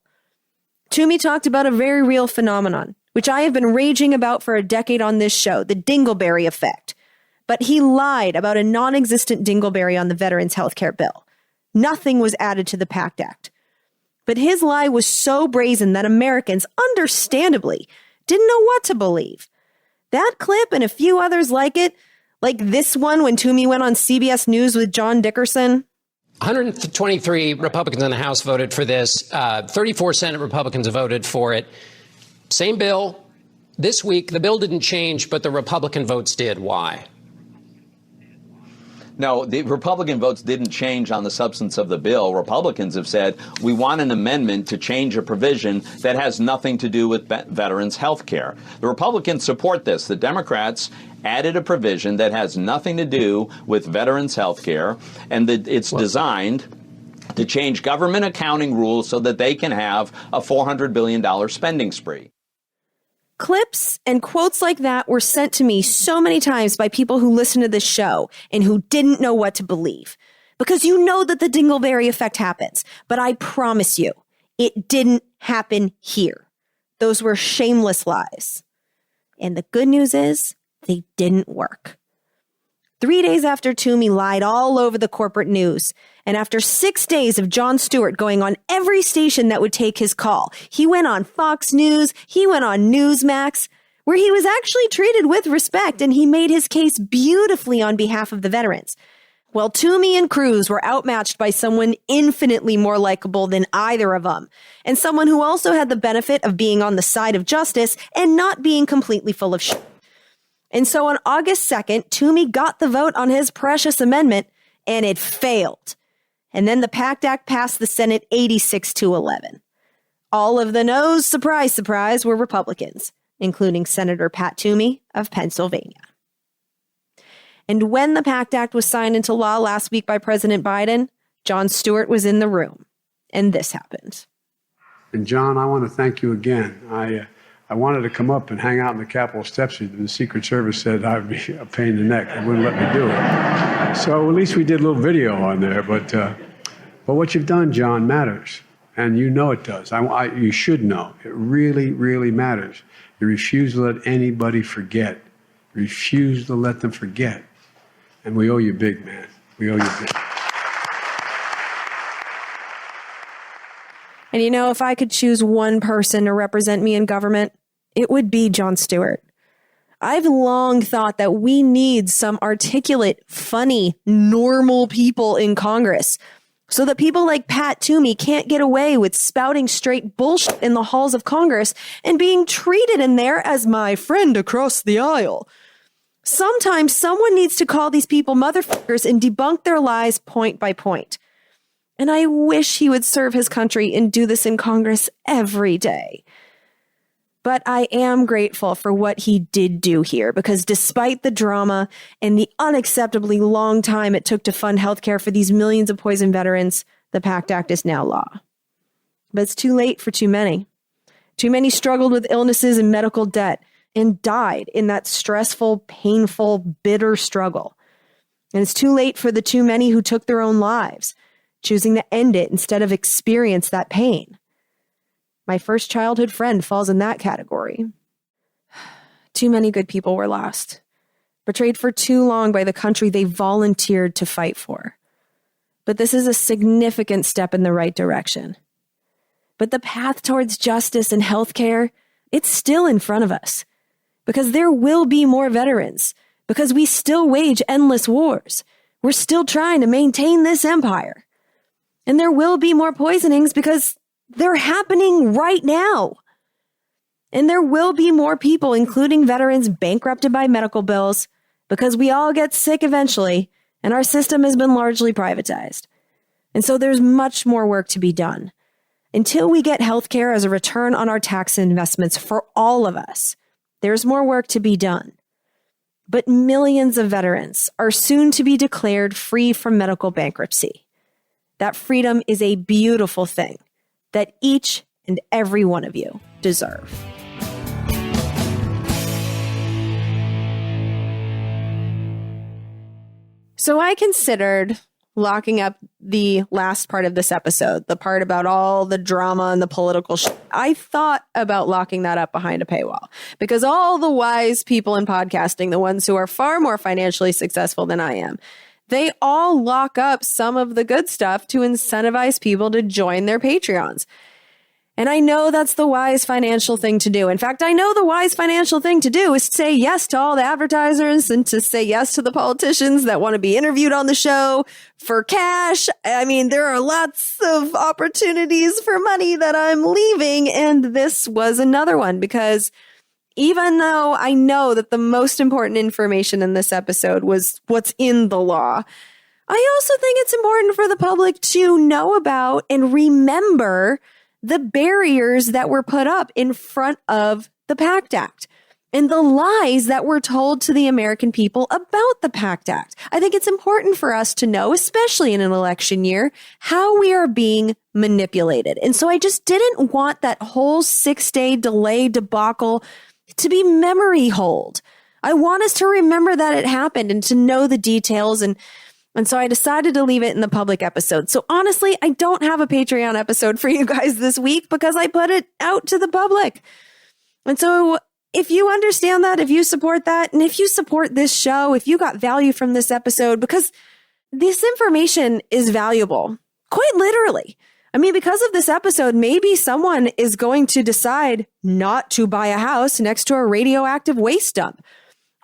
Speaker 1: Toomey talked about a very real phenomenon, which I have been raging about for a decade on this show, the dingleberry effect. But he lied about a non-existent dingleberry on the Veterans Healthcare Bill. Nothing was added to the PACT Act. But his lie was so brazen that Americans, understandably, didn't know what to believe. That clip and a few others like it, like this one when Toomey went on CBS News with John Dickerson.
Speaker 18: 123 Republicans in the House voted for this. 34 Senate Republicans voted for it. Same bill. This week, the bill didn't change, but the Republican votes did. Why?
Speaker 3: No, the Republican votes didn't change on the substance of the bill. Republicans have said, we want an amendment to change a provision that has nothing to do with veterans' health care. The Republicans support this. The Democrats added a provision that has nothing to do with veterans' health care, and that it's designed to change government accounting rules so that they can have a $400 billion spending spree.
Speaker 1: Clips and quotes like that were sent to me so many times by people who listen to this show and who didn't know what to believe. Because you know that the dingleberry effect happens. But I promise you, it didn't happen here. Those were shameless lies. And the good news is, they didn't work. 3 days after Toomey lied all over the corporate news, and after 6 days of Jon Stewart going on every station that would take his call, he went on Fox News, he went on Newsmax, where he was actually treated with respect, and he made his case beautifully on behalf of the veterans. Well, Toomey and Cruz were outmatched by someone infinitely more likable than either of them, and someone who also had the benefit of being on the side of justice and not being completely full of shit. And so on August 2nd, Toomey got the vote on his precious amendment, and it failed. And then the PACT Act passed the Senate 86-11. All of the no's, surprise, surprise, were Republicans, including Senator Pat Toomey of Pennsylvania. And when the PACT Act was signed into law last week by President Biden, Jon Stewart was in the room, and this happened.
Speaker 13: And John, I want to thank you again. I wanted to come up and hang out in the Capitol steps. The Secret Service said I would be a pain in the neck. They wouldn't let me do it. So at least we did a little video on there. But what you've done, John, matters. And you know it does. You should know. It really, really matters. You refuse to let anybody forget. You refuse to let them forget. And we owe you big, man. We owe you big.
Speaker 1: And you know, if I could choose one person to represent me in government, it would be Jon Stewart. I've long thought that we need some articulate, funny, normal people in Congress so that people like Pat Toomey can't get away with spouting straight bullshit in the halls of Congress and being treated in there as my friend across the aisle. Sometimes someone needs to call these people motherfuckers and debunk their lies point by point. And I wish he would serve his country and do this in Congress every day. But I am grateful for what he did do here, because despite the drama and the unacceptably long time it took to fund healthcare for these millions of poison veterans, the PACT Act is now law. But it's too late for too many. Too many struggled with illnesses and medical debt and died in that stressful, painful, bitter struggle. And it's too late for the too many who took their own lives, choosing to end it instead of experience that pain. My first childhood friend falls in that category. Too many good people were lost, betrayed for too long by the country they volunteered to fight for. But this is a significant step in the right direction. But the path towards justice and healthcare, it's still in front of us. Because there will be more veterans. Because we still wage endless wars. We're still trying to maintain this empire. And there will be more poisonings because they're happening right now. And there will be more people, including veterans, bankrupted by medical bills because we all get sick eventually, and our system has been largely privatized. And so there's much more work to be done. Until we get healthcare as a return on our tax investments for all of us, there's more work to be done. But millions of veterans are soon to be declared free from medical bankruptcy. That freedom is a beautiful thing that each and every one of you deserve. So I considered locking up the last part of this episode, the part about all the drama and the political I thought about locking that up behind a paywall because all the wise people in podcasting, the ones who are far more financially successful than I am, they all lock up some of the good stuff to incentivize people to join their Patreons. And I know that's the wise financial thing to do. In fact, I know the wise financial thing to do is to say yes to all the advertisers and to say yes to the politicians that want to be interviewed on the show for cash. I mean, there are lots of opportunities for money that I'm leaving. And this was another one because even though I know that the most important information in this episode was what's in the law, I also think it's important for the public to know about and remember the barriers that were put up in front of the PACT Act and the lies that were told to the American people about the PACT Act. I think it's important for us to know, especially in an election year, how we are being manipulated. And so I just didn't want that whole 6-day delay debacle to be memory hold. I want us to remember that it happened and to know the details. And so I decided to leave it in the public episode. So honestly, I don't have a Patreon episode for you guys this week because I put it out to the public. And so if you understand that, if you support that, and if you support this show, if you got value from this episode, because this information is valuable, quite literally. I mean, because of this episode, maybe someone is going to decide not to buy a house next to a radioactive waste dump.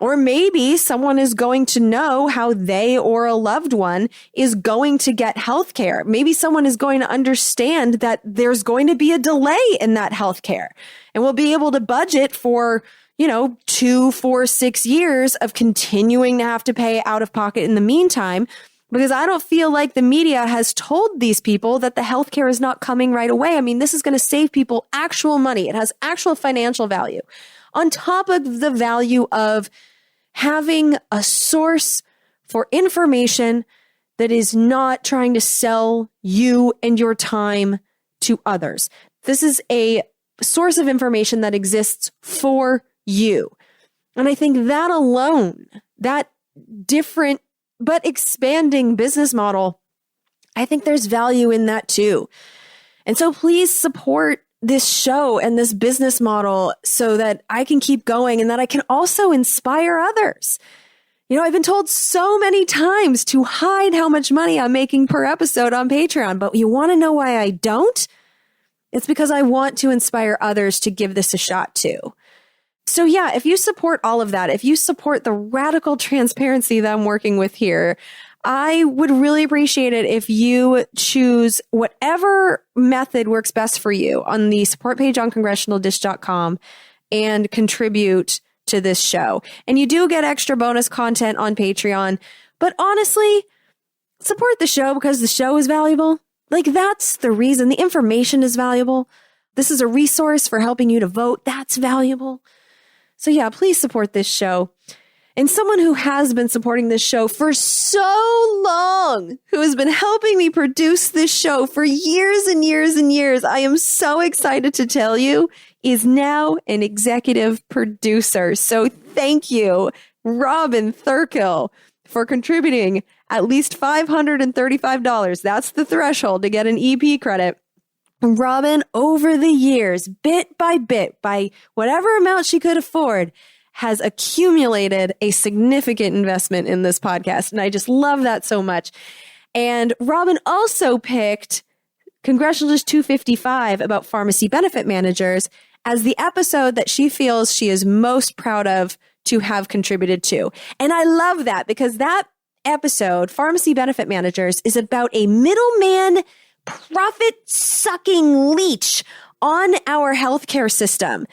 Speaker 1: Or maybe someone is going to know how they or a loved one is going to get health care. Maybe someone is going to understand that there's going to be a delay in that health care and we'll be able to budget for, 2, 4, 6 years of continuing to have to pay out of pocket in the meantime, because I don't feel like the media has told these people that the health care is not coming right away. I mean, this is going to save people actual money. It has actual financial value on top of the value of having a source for information that is not trying to sell you and your time to others. This is a source of information that exists for you. And I think that alone, that different but expanding business model, I think there's value in that too. And so please support this show and this business model so that I can keep going and that I can also inspire others. I've been told so many times to hide how much money I'm making per episode on Patreon, but you want to know why I don't? It's because I want to inspire others to give this a shot too. So yeah, if you support all of that, if you support the radical transparency that I'm working with here, I would really appreciate it if you choose whatever method works best for you on the support page on congressionaldish.com and contribute to this show. And you do get extra bonus content on Patreon, but honestly, support the show because the show is valuable. Like, that's the reason. The information is valuable. This is a resource for helping you to vote. That's valuable. So yeah, please support this show. And someone who has been supporting this show for so long, who has been helping me produce this show for years and years and years, I am so excited to tell you, is now an executive producer. So thank you, Robin Thurkill, for contributing at least $535. That's the threshold to get an EP credit. Robin, over the years, bit by bit, by whatever amount she could afford, has accumulated a significant investment in this podcast. And I just love that so much. And Robin also picked Congressional Dish 255 about pharmacy benefit managers as the episode that she feels she is most proud of to have contributed to. And I love that because that episode, Pharmacy Benefit Managers, is about a middleman profit-sucking leech on our healthcare system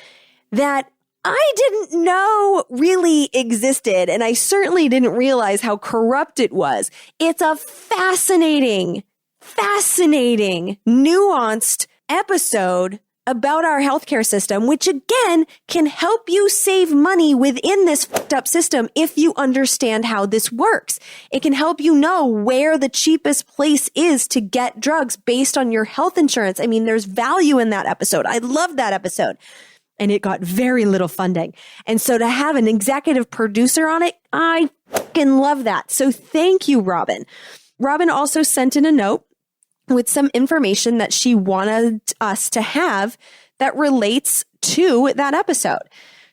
Speaker 1: that I didn't know really existed, and I certainly didn't realize how corrupt it was. It's a fascinating, nuanced episode about our healthcare system, which again can help you save money within this fucked up system if you understand how this works. It can help you know where the cheapest place is to get drugs based on your health insurance. I mean, there's value in that episode. I love that episode. And it got very little funding. And so to have an executive producer on it, I fucking love that. So thank you, Robin. Robin also sent in a note with some information that she wanted us to have that relates to that episode.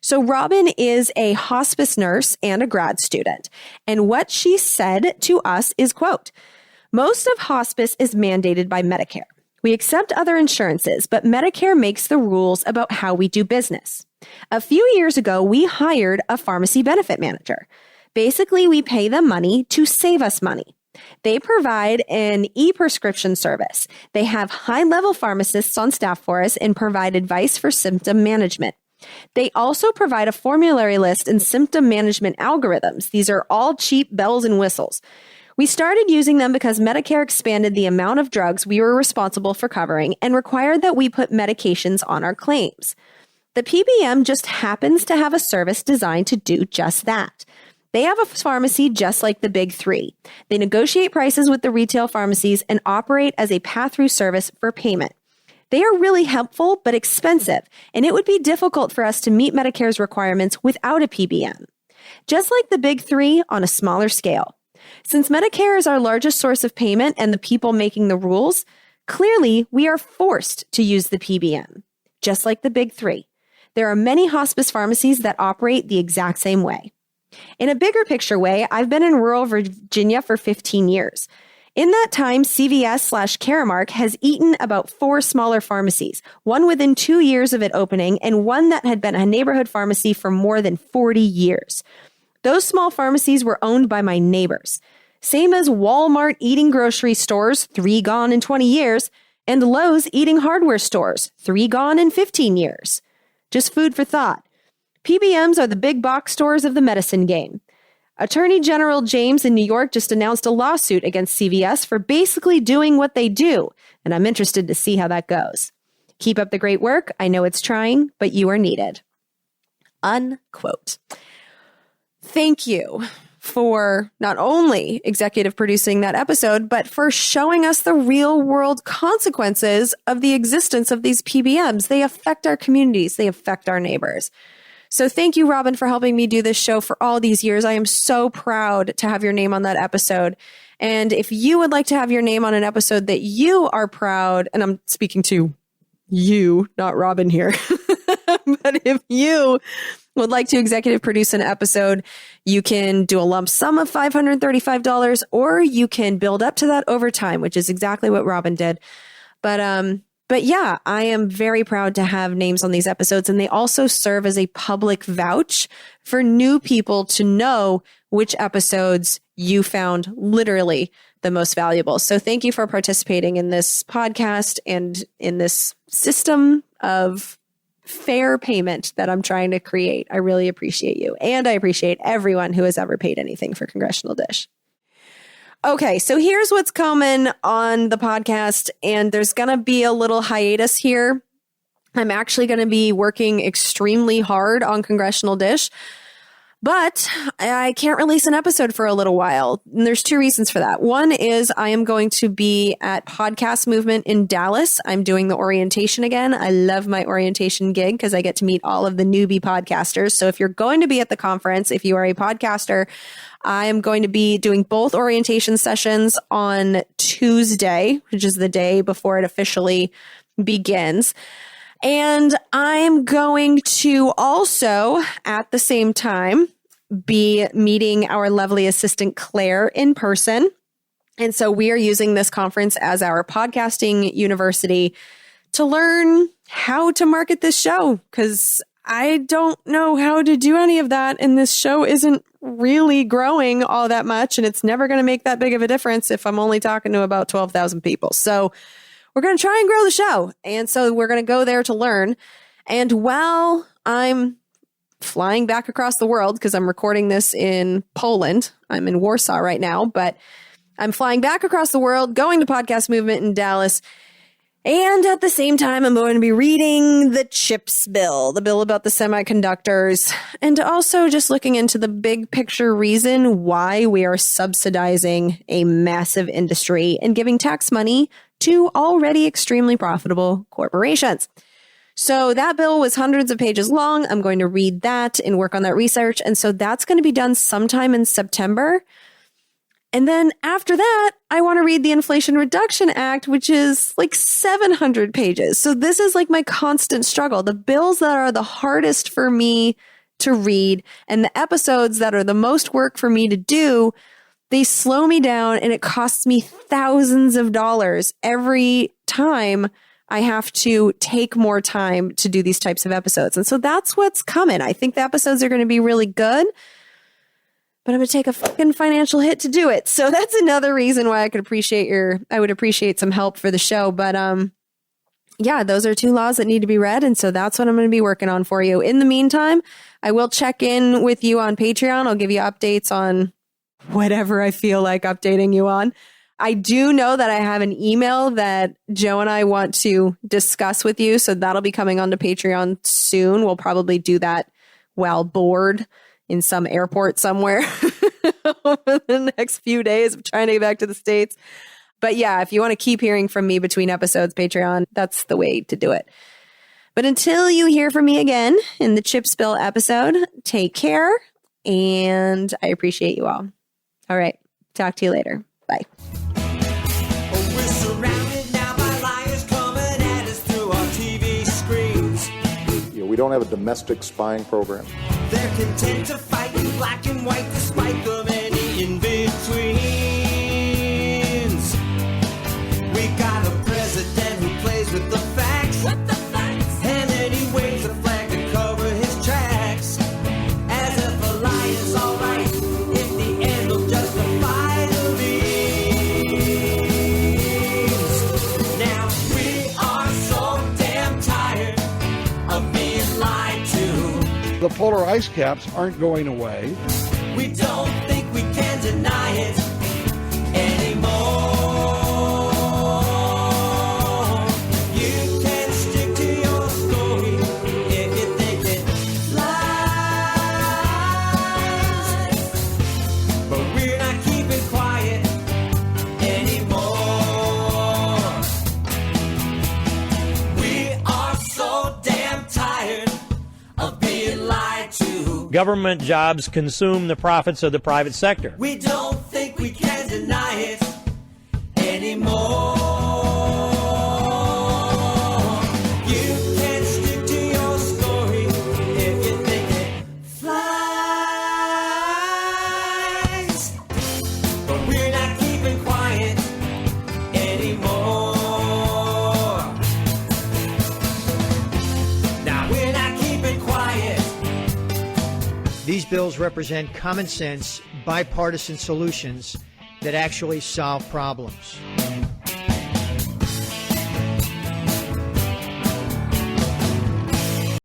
Speaker 1: So Robin is a hospice nurse and a grad student. And what she said to us is, quote, "Most of hospice is mandated by Medicare. We accept other insurances, but Medicare makes the rules about how we do business. A few years ago, we hired a pharmacy benefit manager. Basically, we pay them money to save us money. They provide an e-prescription service. They have high-level pharmacists on staff for us and provide advice for symptom management. They also provide a formulary list and symptom management algorithms. These are all cheap bells and whistles. We started using them because Medicare expanded the amount of drugs we were responsible for covering and required that we put medications on our claims. The PBM just happens to have a service designed to do just that. They have a pharmacy just like the big three. They negotiate prices with the retail pharmacies and operate as a pass-through service for payment. They are really helpful but expensive, and it would be difficult for us to meet Medicare's requirements without a PBM. Just like the big three on a smaller scale. Since Medicare is our largest source of payment and the people making the rules, clearly we are forced to use the PBM, just like the big three. There are many hospice pharmacies that operate the exact same way. In a bigger picture way, I've been in rural Virginia for 15 years. In that time, CVS/Caremark has eaten about 4 smaller pharmacies, one within 2 years of it opening and one that had been a neighborhood pharmacy for more than 40 years. Those small pharmacies were owned by my neighbors. Same as Walmart eating grocery stores, 3 gone in 20 years, and Lowe's eating hardware stores, 3 gone in 15 years. Just food for thought. PBMs are the big box stores of the medicine game. Attorney General James in New York just announced a lawsuit against CVS for basically doing what they do, and I'm interested to see how that goes. Keep up the great work. I know it's trying, but you are needed." Unquote. Thank you for not only executive producing that episode, but for showing us the real world consequences of the existence of these PBMs. They affect our communities. They affect our neighbors. So thank you, Robin, for helping me do this show for all these years. I am so proud to have your name on that episode. And if you would like to have your name on an episode that you are proud, and I'm speaking to you, not Robin here, but if you would like to executive produce an episode, you can do a lump sum of $535, or you can build up to that over time, which is exactly what Robin did. But yeah, I am very proud to have names on these episodes, and they also serve as a public vouch for new people to know which episodes you found literally the most valuable. So thank you for participating in this podcast and in this system of fair payment that I'm trying to create. I really appreciate you. And I appreciate everyone who has ever paid anything for Congressional Dish. Okay, so here's what's coming on the podcast, and there's going to be a little hiatus here. I'm actually going to be working extremely hard on Congressional Dish, but I can't release an episode for a little while. And there's 2 reasons for that. One is I am going to be at Podcast Movement in Dallas. I'm doing the orientation again. I love my orientation gig because I get to meet all of the newbie podcasters. So if you're going to be at the conference, if you are a podcaster, I am going to be doing both orientation sessions on Tuesday, which is the day before it officially begins. And I'm going to also, at the same time, be meeting our lovely assistant Claire in person. And so we are using this conference as our podcasting university to learn how to market this show, because I don't know how to do any of that. And this show isn't really growing all that much. And it's never going to make that big of a difference if I'm only talking to about 12,000 people. So we're going to try and grow the show. And so we're going to go there to learn. And while I'm flying back across the world, because I'm recording this in Poland, I'm in Warsaw right now, but I'm flying back across the world, going to Podcast Movement in Dallas. And at the same time, I'm going to be reading the CHIPS bill, the bill about the semiconductors, and also just looking into the big picture reason why we are subsidizing a massive industry and giving tax money to already extremely profitable corporations. So that bill was hundreds of pages long. I'm going to read that and work on that research. And so that's going to be done sometime in September. And then after that, I want to read the Inflation Reduction Act, which is like 700 pages. So this is like my constant struggle. The bills that are the hardest for me to read and the episodes that are the most work for me to do, they slow me down and it costs me thousands of dollars every time I have to take more time to do these types of episodes. And so that's what's coming. I think the episodes are going to be really good, but I'm going to take a fucking financial hit to do it. So that's another reason why I would appreciate some help for the show. But, yeah, those are 2 laws that need to be read. And so that's what I'm going to be working on for you. In the meantime, I will check in with you on Patreon. I'll give you updates on whatever I feel like updating you on. I do know that I have an email that Joe and I want to discuss with you. So that'll be coming onto Patreon soon. We'll probably do that while bored in some airport somewhere over the next few days of trying to get back to the States. But yeah, if you want to keep hearing from me between episodes, Patreon, that's the way to do it. But until you hear from me again in the CHIPS bill episode, take care. And I appreciate you all. All right. Talk to you later. Bye.
Speaker 2: We're surrounded now by liars coming at us through our TV screens.
Speaker 19: We don't have a domestic spying program.
Speaker 2: They're content to fight in black and white despite the many in-betweens. We got a president who plays with the facts. What the facts? And then he waves a flag to cover his tracks. As if a lie is alright, if the end will justify the means. Now we are so damn tired of being lied to.
Speaker 13: The polar ice caps aren't going away.
Speaker 2: We don't think we can deny it anymore. You can stick to your story if you think it flies. But we're not keeping quiet anymore. We are so damn tired of being lied to.
Speaker 20: Government jobs consume the profits of the private sector.
Speaker 2: We don't think we can deny it anymore. You can stick to your story if you think it flies. But we're not keeping quiet anymore. Now we're not keeping quiet.
Speaker 21: These bills represent common sense, bipartisan solutions that actually solve problems.